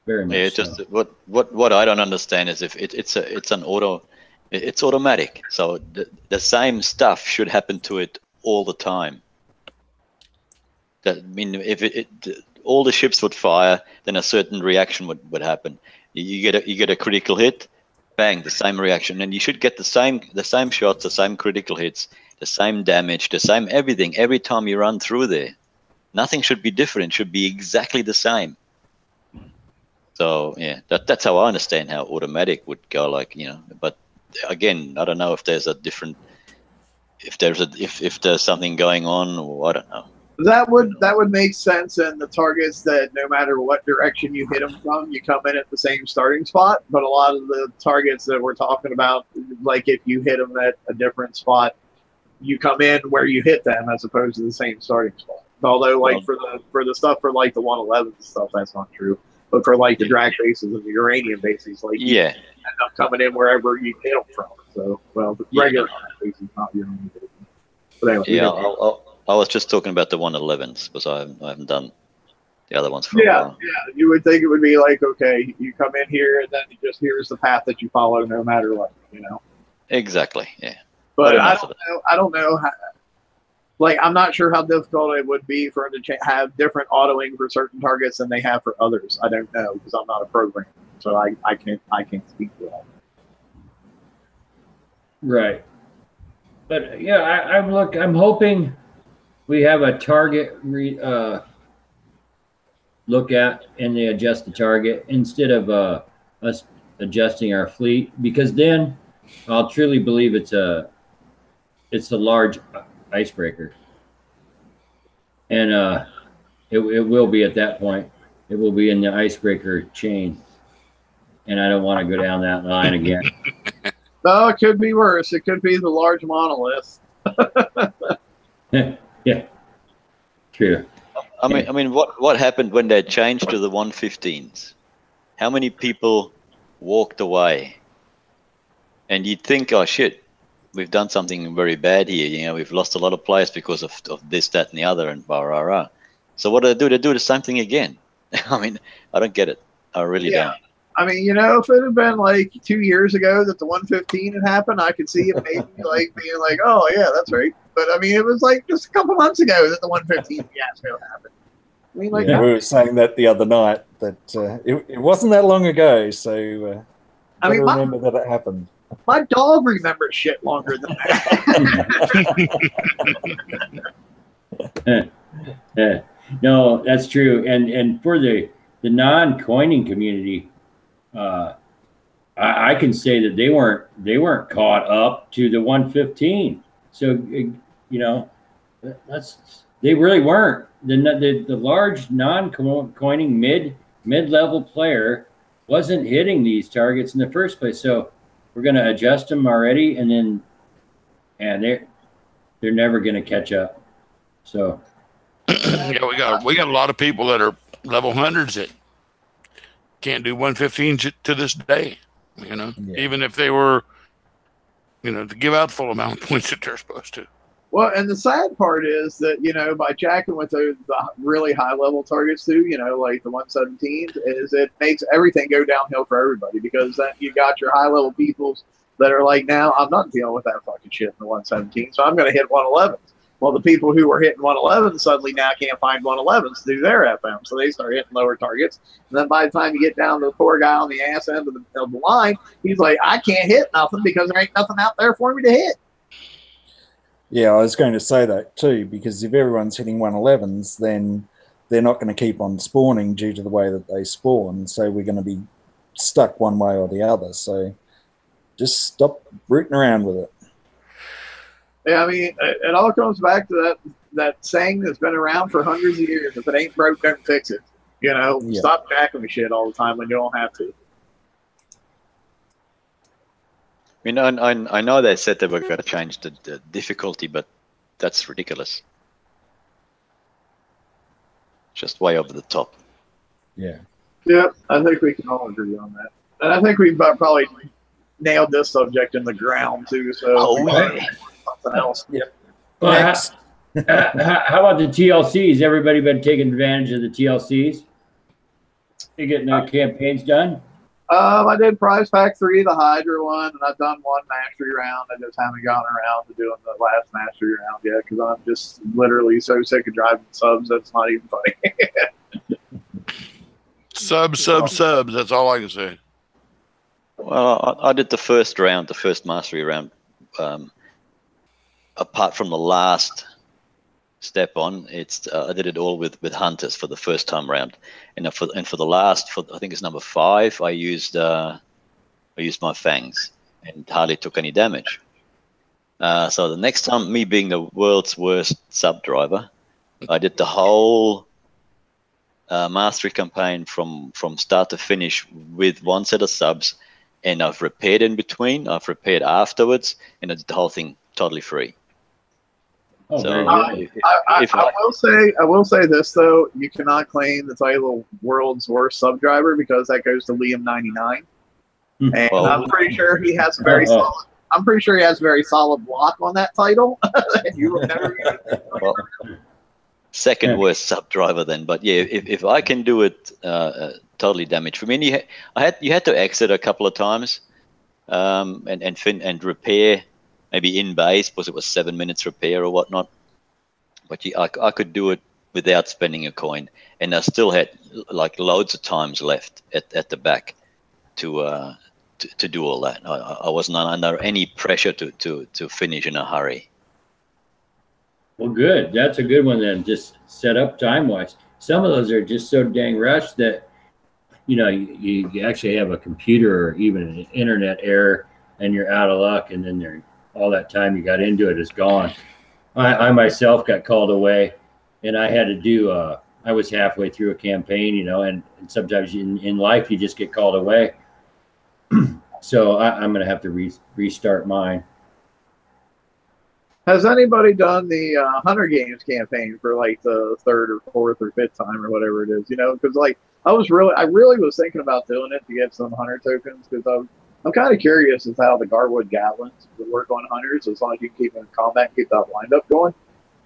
Very much. Yeah, just what I don't understand is if it's automatic. So the same stuff should happen to it all the time. That if all the ships would fire, then a certain reaction would happen. You get a critical hit, bang, the same reaction, and you should get the same shots, the same critical hits, the same damage, the same everything every time you run through there. Nothing should be different. It should be exactly the same. So yeah, that's how I understand how automatic would go. But again, I don't know if there's there's something going on, or I don't know. That would make sense in the targets that no matter what direction you hit them from, you come in at the same starting spot. But a lot of the targets that we're talking about, like if you hit them at a different spot you come in where you hit them as opposed to the same starting spot. Although, like for the stuff for like the 111 stuff, that's not true. But for like the drag bases and the uranium bases, like you end up coming in wherever you hit them from. So, well, the regular bases, not uranium bases. But anyway, yeah, I was just talking about the 111s because I haven't done the other ones for a while. Yeah, you would think it would be like, okay, you come in here and then here's the path that you follow no matter what, you know. Exactly. Yeah. But I don't know how. Like, I'm not sure how difficult it would be for them to have different autoing for certain targets than they have for others. I don't know because I'm not a programmer, so I can't speak to that. Right. But yeah, I'm hoping we have a target look at, and they adjust the target instead of us adjusting our fleet, because then I'll truly believe it's a large icebreaker, and it will be at that point. It will be in the icebreaker chain, and I don't want to go down that line again. No, it could be worse. It could be the large monolith. Yeah, true. I mean, what happened when they changed to the 115s? How many people walked away? And you'd think, oh shit, we've done something very bad here. You know, we've lost a lot of players because of this, that, and the other, and blah, rah, rah. So what do they do? They do the same thing again. I mean, I don't get it. I really don't. I mean, you know, if it had been like 2 years ago that the 115 had happened, I could see it maybe like being like, oh yeah, that's right. But I mean, it was like just a couple months ago that the 115 fiasco happened. I mean, like, we were saying that the other night that it wasn't that long ago. So I mean, remember that it happened. My dog remembers shit longer than that. No, that's true. And for the non-coining community, I can say that they weren't caught up to the 115. So you know, they really weren't. The large non-coining mid-level player wasn't hitting these targets in the first place. So we're going to adjust them already, and they're never going to catch up. So yeah, we got a lot of people that are level hundreds that can't do 115 to this day. You know, even if they were, you know, to give out the full amount of points that they're supposed to. Well, and the sad part is that, you know, by jacking with the really high level targets too, you know, like the 117s, is it makes everything go downhill for everybody, because then you got your high level peoples that are like, now I'm not dealing with that fucking shit in the 117, so I'm going to hit 111s. Well, the people who were hitting 111s suddenly now can't find 111s to do their FM, so they start hitting lower targets. And then by the time you get down to the poor guy on the ass end of the line, he's like, I can't hit nothing because there ain't nothing out there for me to hit. Yeah, I was going to say that too, because if everyone's hitting 111s, then they're not going to keep on spawning due to the way that they spawn. So we're going to be stuck one way or the other. So just stop rooting around with it. Yeah, I mean, it all comes back to that saying that's been around for hundreds of years: if it ain't broke, don't fix it. You know, stop jacking the shit all the time when you don't have to. I mean, I know they said they were going to change the difficulty, but that's ridiculous. Just way over the top. Yeah. Yeah, I think we can all agree on that. And I think we've probably nailed this subject in the ground, too. So something else. Yep. Well, how about the TLCs? Everybody been taking advantage of the TLCs? You getting the campaigns done? I did prize pack 3, the Hydra one, and I've done one mastery round. I just haven't gotten around to doing the last mastery round yet because I'm just literally so sick of driving subs that's not even funny. Subs. That's all I can say. Well, I did the first mastery round. Apart from the last step on, I did it all with hunters for the first time round, and for the last, I think it's number 5, I used my fangs and hardly took any damage. So the next time, me being the world's worst sub driver, I did the whole mastery campaign from start to finish with one set of subs, and I've repaired in between, I've repaired afterwards, and I did the whole thing totally free. Oh, So very good. I will say this though: you cannot claim the title "World's Worst Sub Driver" because that goes to Liam 99, and Well- I'm pretty sure he has a very solid. I'm pretty sure he has a very solid block on that title. You will never. Well, second worst sub driver then, but yeah, if I can do it totally damage free. I mean, you had to exit a couple of times, and repair maybe in base because it was 7 minutes repair or whatnot. But I could do it without spending a coin, and I still had like loads of times left at the back to do all that. I wasn't under any pressure to finish in a hurry. Well, good. That's a good one then. Just set up time-wise. Some of those are just so dang rushed that, you know, you actually have a computer or even an internet error and you're out of luck, and then all that time you got into it is gone. I myself got called away, and I had to do, I was halfway through a campaign, you know, and sometimes in life you just get called away. So I'm going to have to restart mine. Has anybody done the Hunter Games campaign for like the third or fourth or fifth time or whatever it is? You know, because like I really was thinking about doing it to get some Hunter tokens because I'm kind of curious as how the Garwood Gatlins would work on Hunters as long as you can keep them in combat and keep that windup going.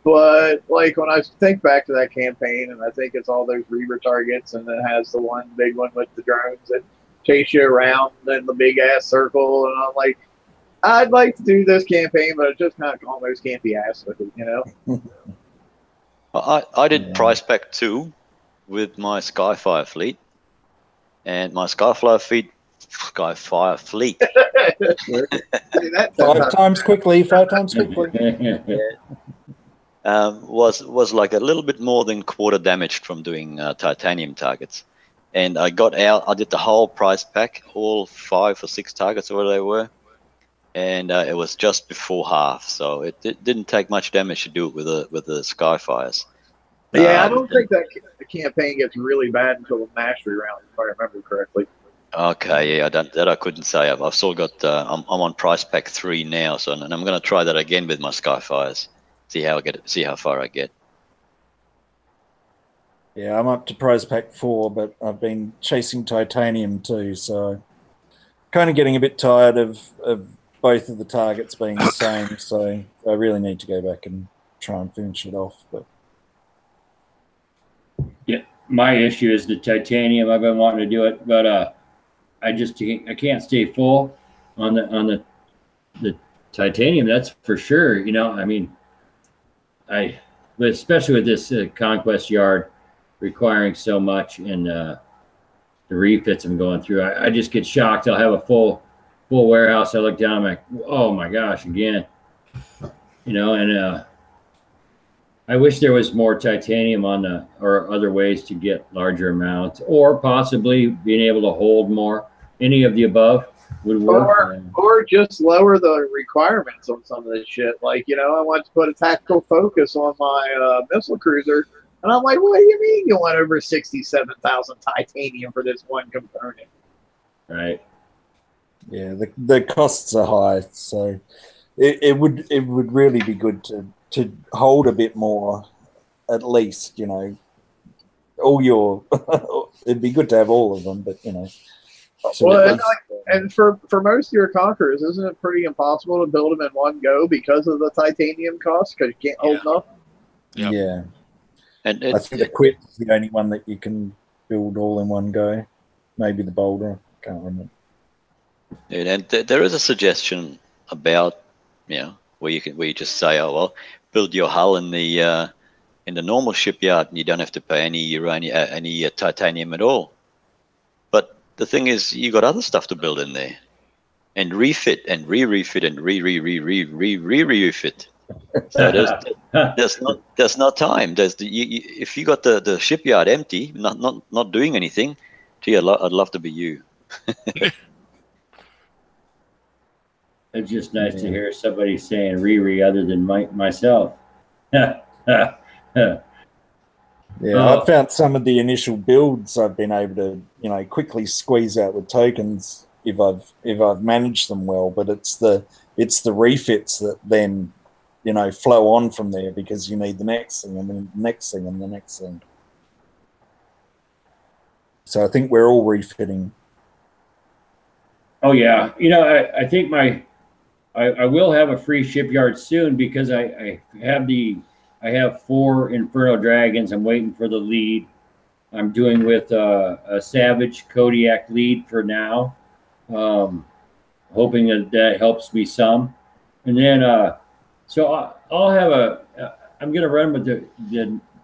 But like when I think back to that campaign, and I think it's all those Reaver targets, and it has the one big one with the drones that chase you around in the big ass circle, and I'm like, I'd like to do this campaign, but it's just kind of almost can't be asked with it, you know. I did Price Pack 2 with my Skyfire fleet, and my Skyfire fleet. Five times quickly. Was like a little bit more than quarter damaged from doing titanium targets, and I got out. I did the whole price pack, all 5 or 6 targets, or whatever they were, and it was just before half, so it didn't take much damage to do it with the Skyfires. Yeah, I don't think that the campaign gets really bad until the mastery round, if I remember correctly. Okay, yeah, I couldn't say. I've still got. I'm on price pack 3 now, so and I'm going to try that again with my Skyfires. See how far I get. Yeah, I'm up to prize pack 4, but I've been chasing titanium too, so kind of getting a bit tired of both of the targets being the same. So I really need to go back and try and finish it off. But yeah, my issue is the titanium. I've been wanting to do it, but I can't stay full on the titanium. That's for sure. You know, I mean, but especially with this conquest yard requiring so much, and the refits I'm going through, I just get shocked. I'll have a full warehouse. I look down, I'm like, oh my gosh, again. You know, and I wish there was more titanium or other ways to get larger amounts, or possibly being able to hold more. Any of the above would work. Or just lower the requirements on some of this shit. Like, you know, I want to put a tactical focus on my missile cruiser, and I'm like, what do you mean you want over 67,000 titanium for this one component? Right. Yeah, the costs are high, so it would really be good to hold a bit more, at least, you know. It'd be good to have all of them, but you know. Well, and for most of your conquerors, isn't it pretty impossible to build them in one go because of the titanium cost? Because you can't hold enough. Yep. Yeah, And I think the Quit is the only one that you can build all in one go. Maybe the Boulder, can't remember. and there is a suggestion about, you know, where you just say, oh well, build your hull in the normal shipyard, and you don't have to pay any uranium, any titanium at all. But the thing is, you got other stuff to build in there, and refit and refit and refit. So there's no time. If you got the shipyard empty, not doing anything, gee, I'd love to be you. It's just nice to hear somebody saying Riri other than myself. Yeah, I've found some of the initial builds I've been able to, you know, quickly squeeze out with tokens if I've managed them well. But it's the refits that then you know, flow on from there, because you need the next thing and then the next thing and the next thing. So I think we're all refitting. Oh yeah, you know, I think I will have a free shipyard soon, because I have 4 Inferno Dragons. I'm waiting for the lead. I'm doing with a Savage Kodiak lead for now, hoping that helps me some. And then so I'll have I'm gonna run with the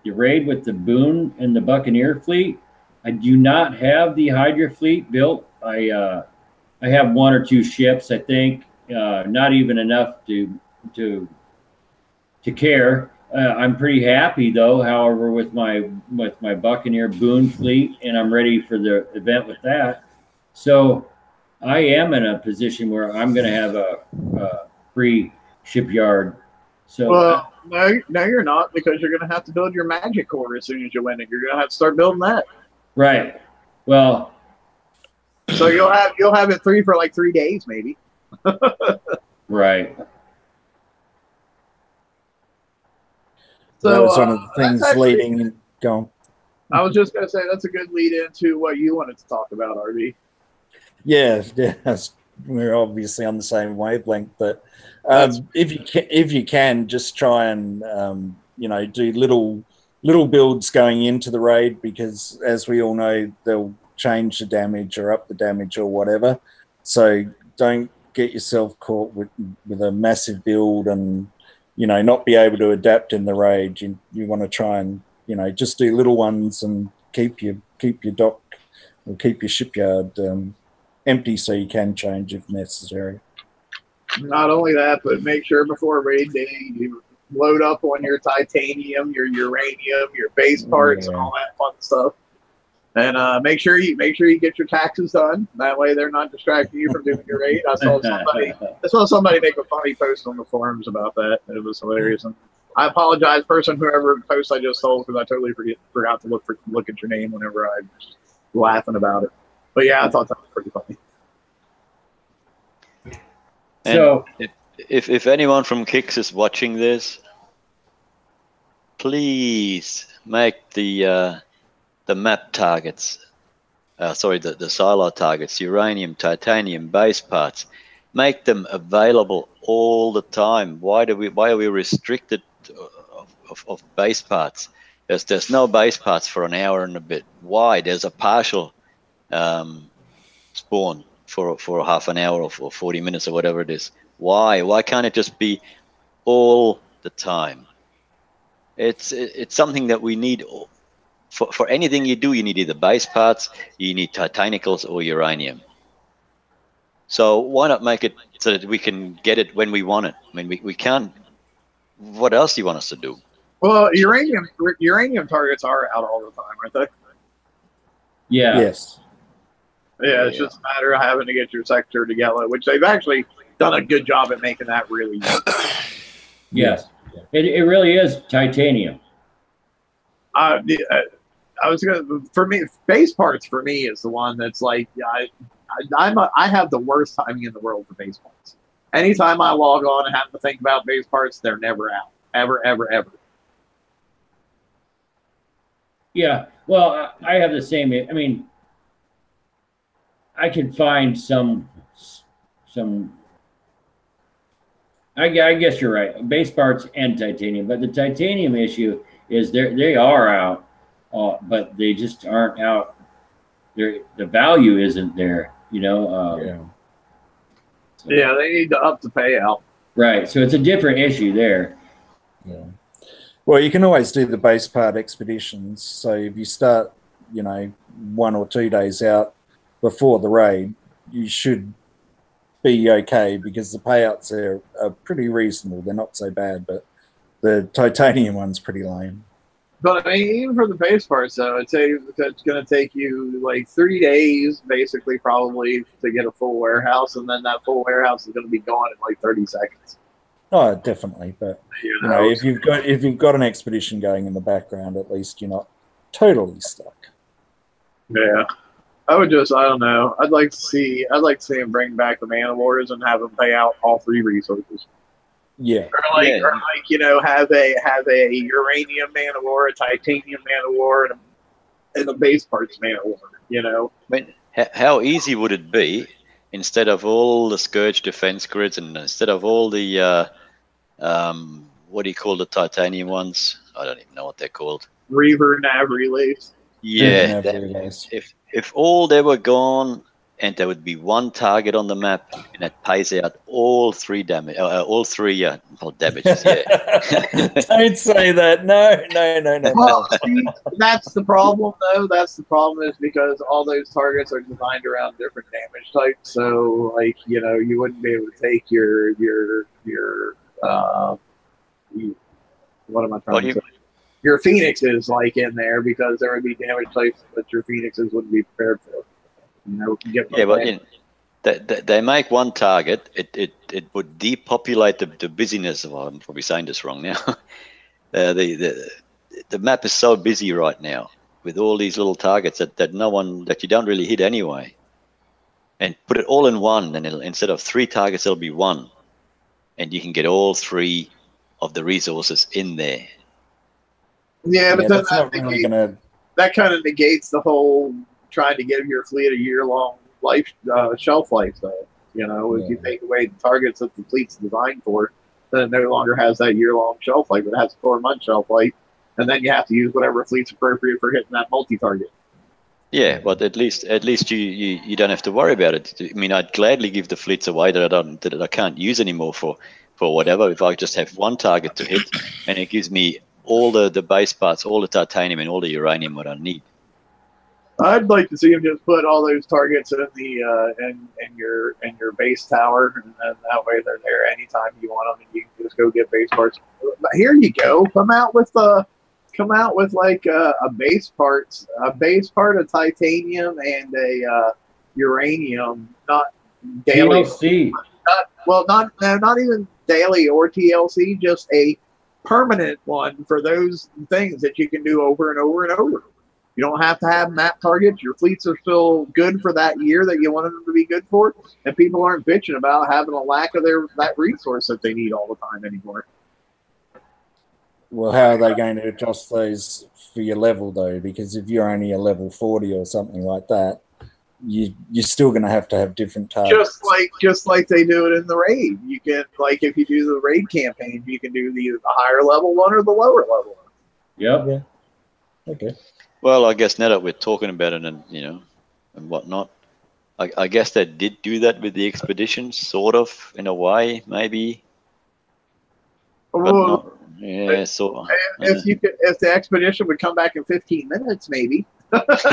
raid with the Boone and the Buccaneer fleet. I do not have the Hydra fleet built. I have 1 or 2 ships, I think, not even enough to care. I'm pretty happy though, however, with my Buccaneer Boone fleet, and I'm ready for the event with that. So I am in a position where I'm going to have a free shipyard. So well, no, you're not, because you're going to have to build your magic core as soon as you win it. You're going to have to start building that. right. Well, so you'll have it free for like 3 days, maybe. right. So that was one of the that's things actually, leading. Go on. I was just going to say that's a good lead into what you wanted to talk about, RB. Yeah, we're obviously on the same wavelength. But if you can, just try and you know, do little builds going into the raid, because as we all know, they'll change the damage or up the damage or whatever. So don't get yourself caught with a massive build and, you know, not be able to adapt in the raid. You want to try and, you know, just do little ones and keep your dock or keep your shipyard empty, so you can change if necessary. Not only that, but make sure before raid day you load up on your titanium, your uranium, your base parts, and all that fun stuff. And make sure you get your taxes done. That way, they're not distracting you from doing your raid. I saw somebody make a funny post on the forums about that. It was hilarious. And I apologize, whoever post I just sold, because I totally forgot to look at your name whenever I was laughing about it. But yeah, I thought that was pretty funny. And so, if anyone from Kicks is watching this, please make the map targets, the silo targets, uranium, titanium, base parts, make them available all the time. Why are we restricted of base parts? There's no base parts for an hour and a bit. Why? There's a partial spawn for half an hour or 40 minutes or whatever it is. Why can't it just be all the time? It's something that we need. For anything you do, you need either base parts, you need titanicals, or uranium. So why not make it so that we can get it when we want it? I mean, we can't. What else do you want us to do? Well, uranium targets are out all the time, aren't they? Yeah. Yes. Yeah, it's just a matter of having to get your sector together, which they've actually done a good job at making that really easy. Yes. It really is titanium. I was for me, base parts for me is the one that's like, I have the worst timing in the world for base parts. Anytime I log on and have to think about base parts, they're never out, ever. Yeah, well, I have the same. I mean, I can find some. I guess you're right. Base parts and titanium, but the titanium issue is they are out, but they just aren't out. The value isn't there, you know. So. Yeah, they need to up the payout. Right, so it's a different issue there. Yeah. Well, you can always do the base part expeditions. So if you start, you know, 1 or 2 days out before the raid, you should be okay, because the payouts there are pretty reasonable. They're not so bad, but the titanium one's pretty lame. But I mean, even for the base parts, though, it's going to take you like 3 days, basically, probably, to get a full warehouse, and then that full warehouse is going to be gone in like 30 seconds. Oh, definitely. But you know, if you've got an expedition going in the background, at least you're not totally stuck. Yeah, I don't know. I'd like to see him bring back the Man of Wars and have them pay out all 3 resources. Yeah. Or like you know, have a uranium man of war, a titanium man of war, and a base parts man of war. You know, I mean, how easy would it be instead of all the Scourge defense grids and instead of all the what do you call the titanium ones? I don't even know what they're called. Reaver nav relays. Yeah, Relays. if all they were gone and there would be one target on the map and it pays out all three damage, all three not damages. Yeah. Don't say that. No. Well, see, that's the problem, though. That's the problem is because all those targets are designed around different damage types. So, like, you know, you wouldn't be able to take what am I trying to say? Your Phoenixes like in there because there would be damage types that your Phoenixes wouldn't be prepared for. You know, but they make one target. It would depopulate the busyness of. I'm probably saying this wrong now. The map is so busy right now with all these little targets that you don't really hit anyway. And put it all in one, and instead of 3 targets, it'll be 1, and you can get all 3 of the resources in there. Yeah, but that's not really gonna. That kind of negates the whole trying to give your fleet a year-long shelf life, though. You know, if you take away the targets that the fleet's designed for, then it no longer has that year-long shelf life. It has a 4-month shelf life, and then you have to use whatever fleet's appropriate for hitting that multi-target. Yeah, but at least you don't have to worry about it. I mean, I'd gladly give the fleets away that I can't use anymore for whatever. If I just have one target to hit, and it gives me all the base parts, all the titanium and all the uranium what I need. I'd like to see him just put all those targets in the in your base tower, and then that way they're there anytime you want them, and you can just go get base parts. But here you go. Come out with like a base part of titanium and a uranium, not daily. TLC. Not even daily or TLC, just a permanent one for those things that you can do over and over and over. You don't have to have map targets. Your fleets are still good for that year that you wanted them to be good for, and people aren't bitching about having a lack of that resource that they need all the time anymore. Well, how are they going to adjust those for your level, though? Because if you're only a level 40 or something like that, you're still going to have different targets. Just like they do it in the raid. You can, like, if you do the raid campaign, you can do the higher level one or the lower level one. Yep. Yeah. Okay. Well, I guess now that we're talking about it and and whatnot, I guess they did do that with the expeditions, sort of, in a way, maybe. But not, yeah, sort of. If the expedition would come back in 15 minutes, maybe.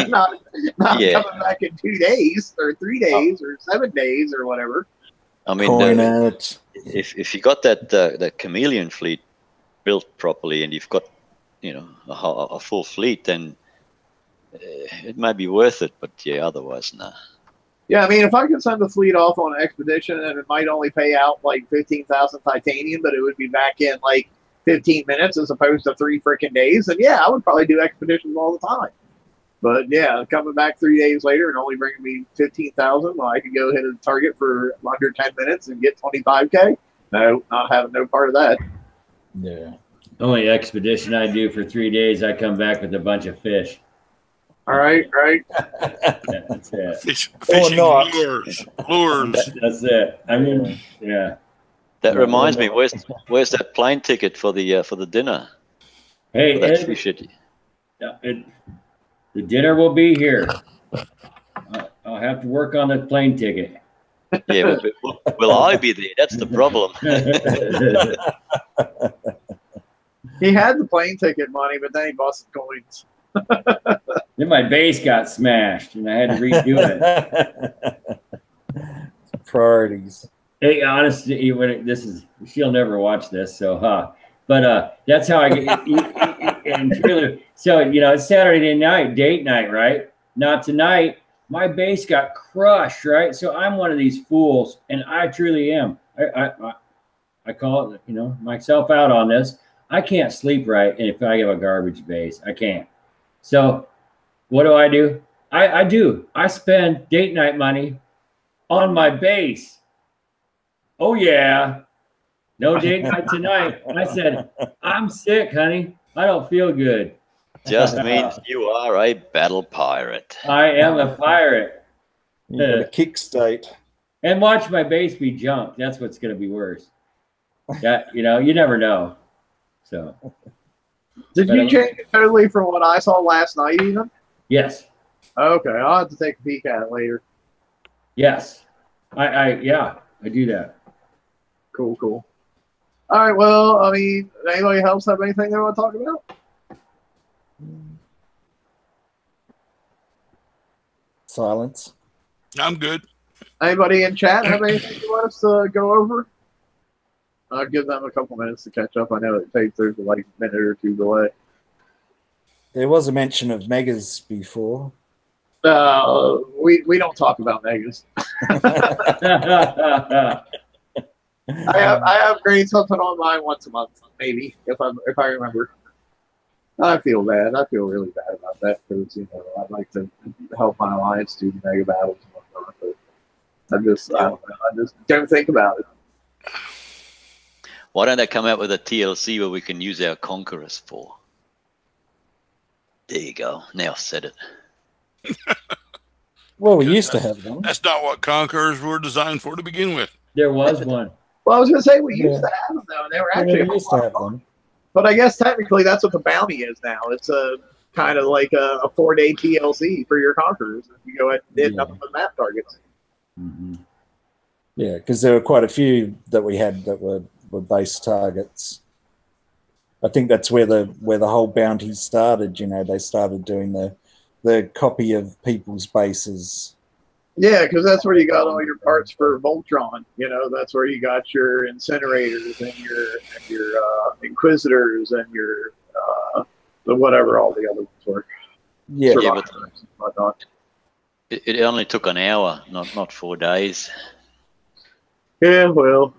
not coming back in 2 days or 3 days or 7 days or whatever. I mean, if you got that chameleon fleet built properly and you've got a full fleet, then it might be worth it. But yeah, otherwise, nah. Yeah, I mean, if I could send the fleet off on an expedition and it might only pay out like 15,000 titanium, but it would be back in like 15 minutes as opposed to 3 freaking days, then yeah, I would probably do expeditions all the time. But yeah, coming back 3 days later and only bringing me 15,000, well, I could go hit a target for under 10 minutes and get 25K. No, not having no part of that. Yeah. Only expedition I do for 3 days, I come back with a bunch of fish. All right. That's it. Fishing lures. That's it. I mean, yeah. That reminds me, where's that plane ticket for the dinner? Hey, the dinner will be here. I'll have to work on the plane ticket. Yeah, will I be there? That's the problem. He had the plane ticket money, but then he busted coins. Then my base got smashed, and I had to redo it. Priorities. Hey, honestly, she'll never watch this, so But that's how I get. And truly, so it's Saturday night, date night, right? Not tonight. My base got crushed, right? So I'm one of these fools, and I truly am. I call it, myself out on this. I can't sleep right if I have a garbage base. I can't. So what do? I spend date night money on my base. Oh yeah. No date night tonight. I said, I'm sick, honey. I don't feel good. Just means you are a battle pirate. I am a pirate. You got a kick state. And watch my base be junked. That's what's going to be worse. Yeah, you never know. So, did you change it totally from what I saw last night, even? Yes. Okay, I'll have to take a peek at it later. Yes. I do that. Cool. All right, well, I mean, anybody else have anything they want to talk about? Silence. I'm good. Anybody in chat have anything you want us to go over? I'll give them a couple minutes to catch up. I know it takes there's like a minute or two delay. There was a mention of megas before. We don't talk about megas. I have grade something online once a month, maybe if I remember. I feel bad. I feel really bad about that because I'd like to help my alliance do the mega battles and whatnot, but I just don't think about it. Why don't they come out with a TLC where we can use our conquerors for? There you go. Now I've said it. Well, we used to have them. That's not what conquerors were designed for to begin with. There was one. Well, I was going to say we used to have them though, and they were actually we used to have them. But I guess technically that's what the bounty is now. It's a kind of like a 4-day TLC for your conquerors if you go ahead and hit nothing but map targets. Mm-hmm. Yeah, because there were quite a few that we had that were base targets. I think that's where the whole bounty started. They started doing the copy of people's bases. Yeah, because that's where you got all your parts for Voltron. That's where you got your incinerators and your Inquisitors and your whatever all the other ones were. Yeah, but it only took an hour, not 4 days. Yeah, well.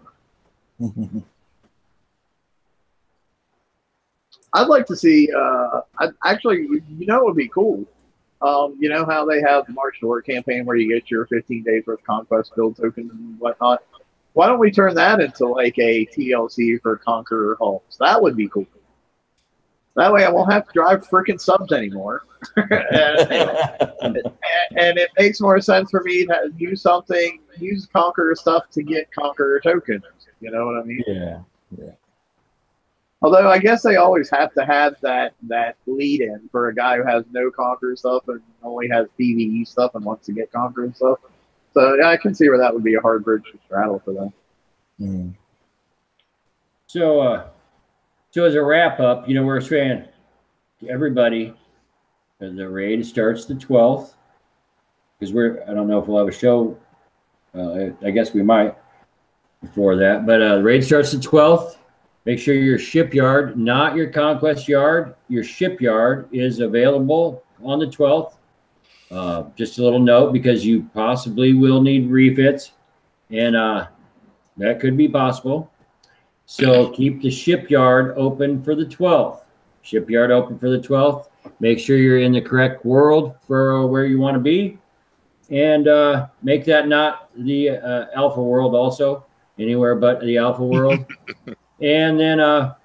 I'd like to see. Actually, it would be cool. You know how they have the March to Work campaign where you get your 15 days worth of conquest build tokens and whatnot. Why don't we turn that into like a TLC for Conqueror hulks? That would be cool. That way I won't have to drive freaking subs anymore. and it makes more sense for me to use Conqueror stuff to get Conqueror tokens. You know what I mean? Yeah. Although I guess they always have to have that lead in for a guy who has no Conqueror stuff and only has PvE stuff and wants to get Conqueror stuff. So yeah, I can see where that would be a hard bridge to straddle for them. Mm. So as a wrap up, we're saying to everybody the raid starts the 12th because I don't know if we'll have a show. I guess we might before that, but the raid starts the 12th. Make sure your shipyard, not your conquest yard, your shipyard is available on the 12th. Just a little note because you possibly will need refits, and that could be possible. So keep the shipyard open for the 12th. Shipyard open for the 12th. Make sure you're in the correct world for where you want to be, and make that not the alpha world also, anywhere but the alpha world. And then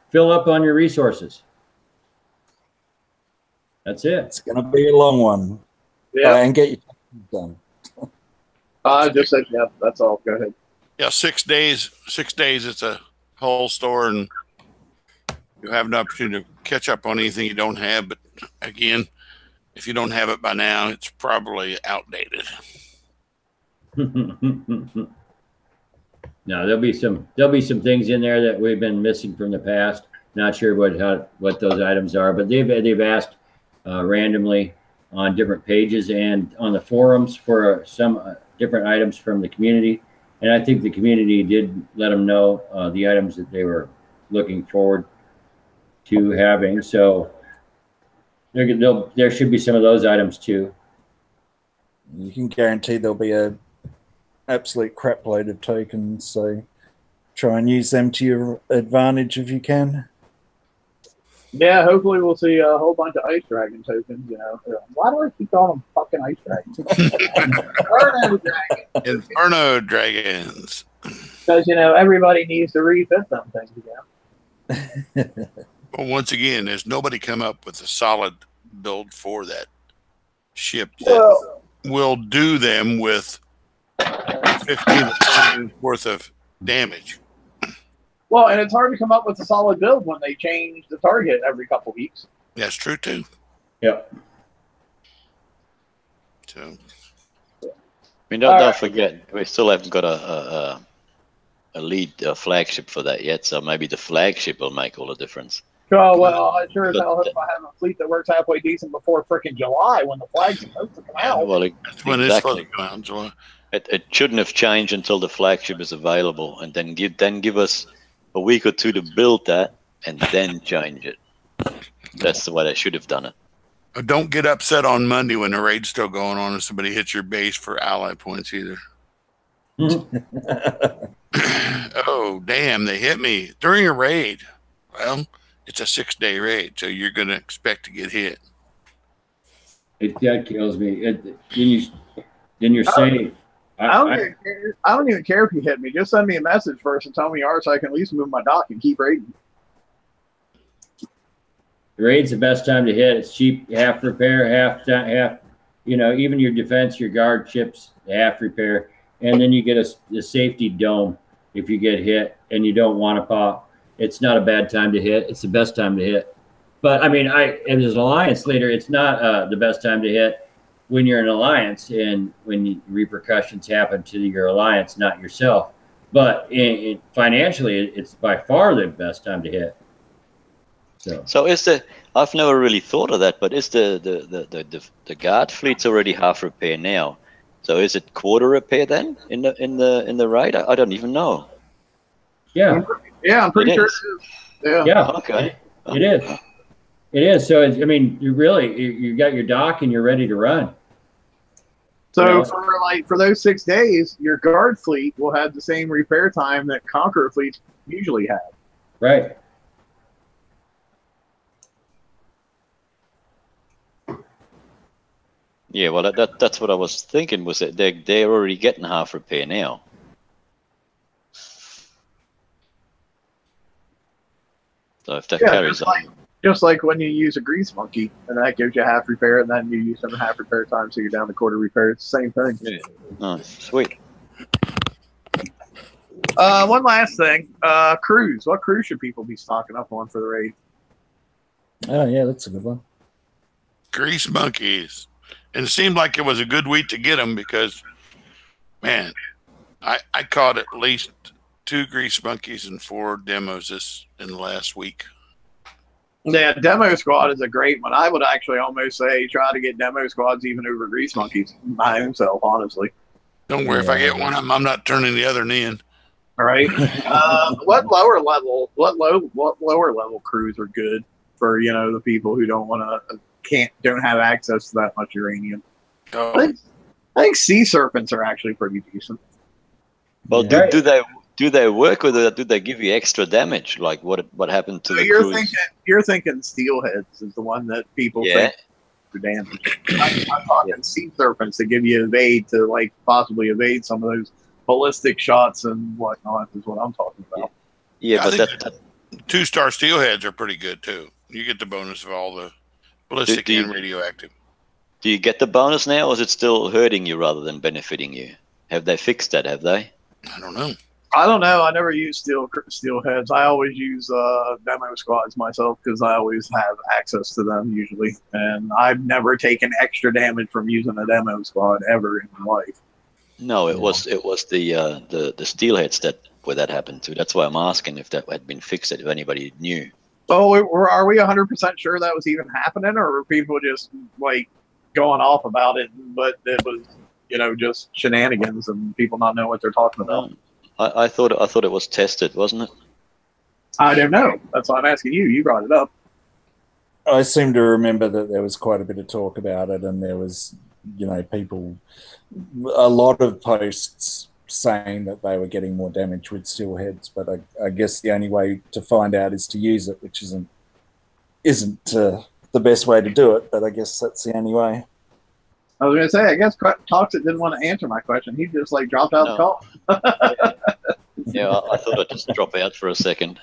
fill up on your resources. That's it. It's going to be a long one. Yeah. And get your done. I just said, yeah, that's all. Go ahead. Yeah, 6 days. 6 days, it's a whole store, and you have an opportunity to catch up on anything you don't have. But again, if you don't have it by now, it's probably outdated. No, there'll be some things in there that we've been missing from the past. Not sure what those items are, but they've asked randomly on different pages and on the forums for some different items from the community, and I think the community did let them know the items that they were looking forward to having. So there should be some of those items too. You can guarantee there'll be a absolute crap load of tokens, so try and use them to your advantage if you can. Yeah, hopefully we'll see a whole bunch of Ice Dragon tokens. Why do I keep calling them fucking Ice Dragons? Inferno Dragons. Inferno Dragons. Because, everybody needs to refit them things again. Well, once again, there's nobody come up with a solid build for that ship that will do them with 15 worth of damage. Well, and it's hard to come up with a solid build when they change the target every couple weeks. That's true too. Yep. So, don't forget, we still haven't got a lead flagship for that yet. So maybe the flagship will make all the difference. Oh, well, I sure as hell hope I have a fleet that works halfway decent before frickin' July when the flag's supposed to come out. Well, that's when it's supposed to come out. So, it shouldn't have changed until the flagship is available, and then give us a week or two to build that, and then change it. That's the way they should have done it. don't get upset on Monday when the raid's still going on and somebody hits your base for ally points either. Oh, damn, they hit me during a raid. Well, it's a 6-day raid, so you're going to expect to get hit. That kills me. Then you're safe. I don't even care if you hit me. Just send me a message first and tell me you are, so I can at least move my dock and keep raiding. The raid's the best time to hit. It's cheap, half repair, half. Even your defense, your guard ships, half repair, and then you get a safety dome if you get hit and you don't want to pop. It's not a bad time to hit. It's the best time to hit. But I mean, as an alliance leader, it's not the best time to hit when you're an alliance and when repercussions happen to your alliance, not yourself. But financially, it's by far the best time to hit. So I've never really thought of that, but is the guard fleet's already half repair now? So is it quarter repair then in the raid? I don't even know. Yeah. Yeah, I'm pretty sure it is. Yeah. Okay. It is. It is. So you got your dock and you're ready to run. So for those 6 days, your guard fleet will have the same repair time that Conqueror fleets usually have. Right. Yeah, well, that's what I was thinking, was that they're already getting half repair now. So if that carries on. Just like when you use a grease monkey, and that gives you half repair, and then you use them half repair time, so you're down to quarter repair. It's the same thing. Yeah. Nice. Sweet. One last thing. Cruise. What cruise should people be stocking up on for the raid? Oh, yeah, that's a good one. Grease monkeys. And it seemed like it was a good week to get them because, man, I caught at least 2 grease monkeys and 4 demos in the last week. Yeah, demo squad is a great one. I would actually almost say try to get demo squads even over grease monkeys my own self, honestly. Don't worry, if I get one of them, I'm not turning the other in. All right. What lower level crews are good for the people who don't have access to that much uranium? Oh. I think sea serpents are actually pretty decent. Well, do they work, or do they give you extra damage? Like what happened to the cruise? You're thinking steelheads is the one that people think for damage. I'm talking sea serpents that give you evade to possibly evade some of those ballistic shots and whatnot is what I'm talking about. Yeah, but that 2-star steelheads are pretty good too. You get the bonus of all the ballistic and radioactive. Do you get the bonus now, or is it still hurting you rather than benefiting you? Have they fixed that? Have they? I don't know. I don't know. I never use steelheads. I always use demo squads myself because I always have access to them usually, and I've never taken extra damage from using a demo squad ever in my life. No, it was the steelheads where that happened to. That's why I'm asking if that had been fixed. If anybody knew. Oh, are we 100% sure that was even happening, or were people just going off about it? But it was just shenanigans and people not know what they're talking about. I thought it was tested, wasn't it? I don't know. That's why I'm asking you. You brought it up. I seem to remember that there was quite a bit of talk about it, and there was, people, a lot of posts saying that they were getting more damage with steelheads. But I guess the only way to find out is to use it, which isn't the best way to do it. But I guess that's the only way. I was going to say, I guess Toxic didn't want to answer my question. He just dropped out the call. Yeah, I thought I'd just drop out for a second.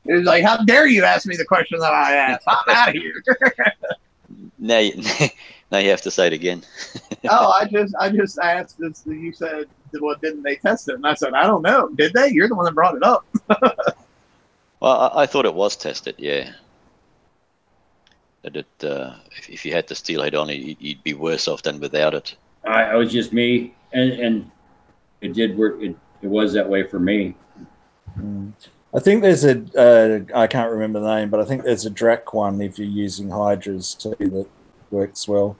It was like, how dare you ask me the question that I asked? I'm out of here. Now you, now you have to say it again. Oh, I just asked. This, you said, well, didn't they test it? And I said, I don't know. Did they? You're the one that brought it up. Well, I thought it was tested, yeah. That if you had the steelhead on, you'd be worse off than without it. I was just me, and it did work. It was that way for me. I think there's a, I can't remember the name, but I think there's a Drac one if you're using hydras too that works well.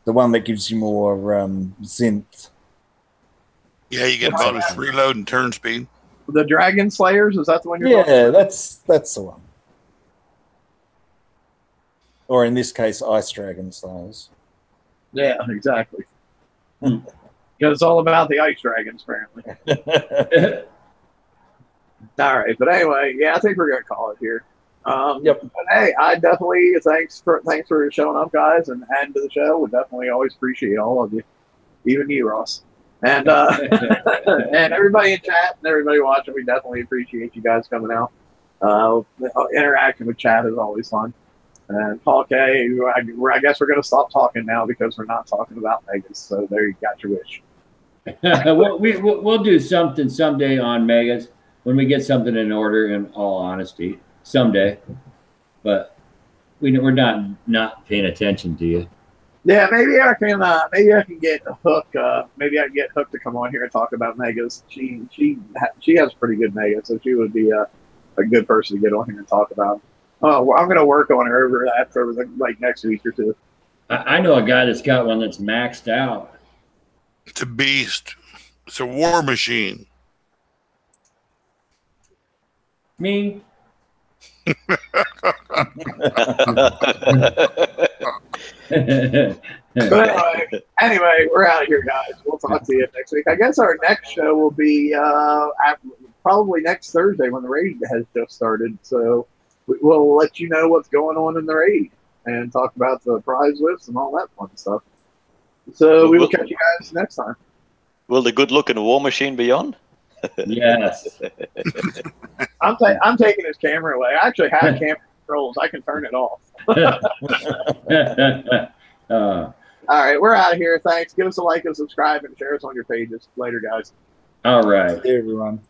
The one that gives you more synth. Yeah, you get bonus reload and turn speed. The Dragon Slayers, is that the one you're talking Yeah, about? that's the one. Or in this case, Ice Dragon Slayers. Yeah, exactly. Because it's all about the ice dragons, apparently. All right, but anyway, yeah, I think we're gonna call it here. Yep. But hey, I definitely thanks for showing up, guys, and adding to the show. We definitely always appreciate all of you, even you, Ross, and and everybody in chat and everybody watching. We definitely appreciate you guys coming out. Interacting with chat is always fun. And Paul K, I guess we're gonna stop talking now because we're not talking about Megas. So there you got your wish. We'll do something someday on Megas when we get something in order. In all honesty, someday, but we're not paying attention to you. Yeah, maybe I can get Hook. Maybe I can get Hook to come on here and talk about Megas. She has pretty good Megas, so she would be a good person to get on here and talk about. Oh, I'm going to work on her over that for like next week or two. I know a guy that's got one that's maxed out. It's a beast. It's a war machine. Me. But anyway, we're out of here, guys. We'll talk to you next week. I guess our next show will be probably next Thursday when the raid has just started. So we'll let you know what's going on in the raid and talk about the prize lists and all that fun stuff. So we will catch you guys next time. Will the good-looking war machine be on? Yes. I'm taking his camera away. I actually have camera controls. I can turn it off. All right, we're out of here. Thanks. Give us a like and subscribe and share us on your pages. Later, guys. All right. Hey, everyone.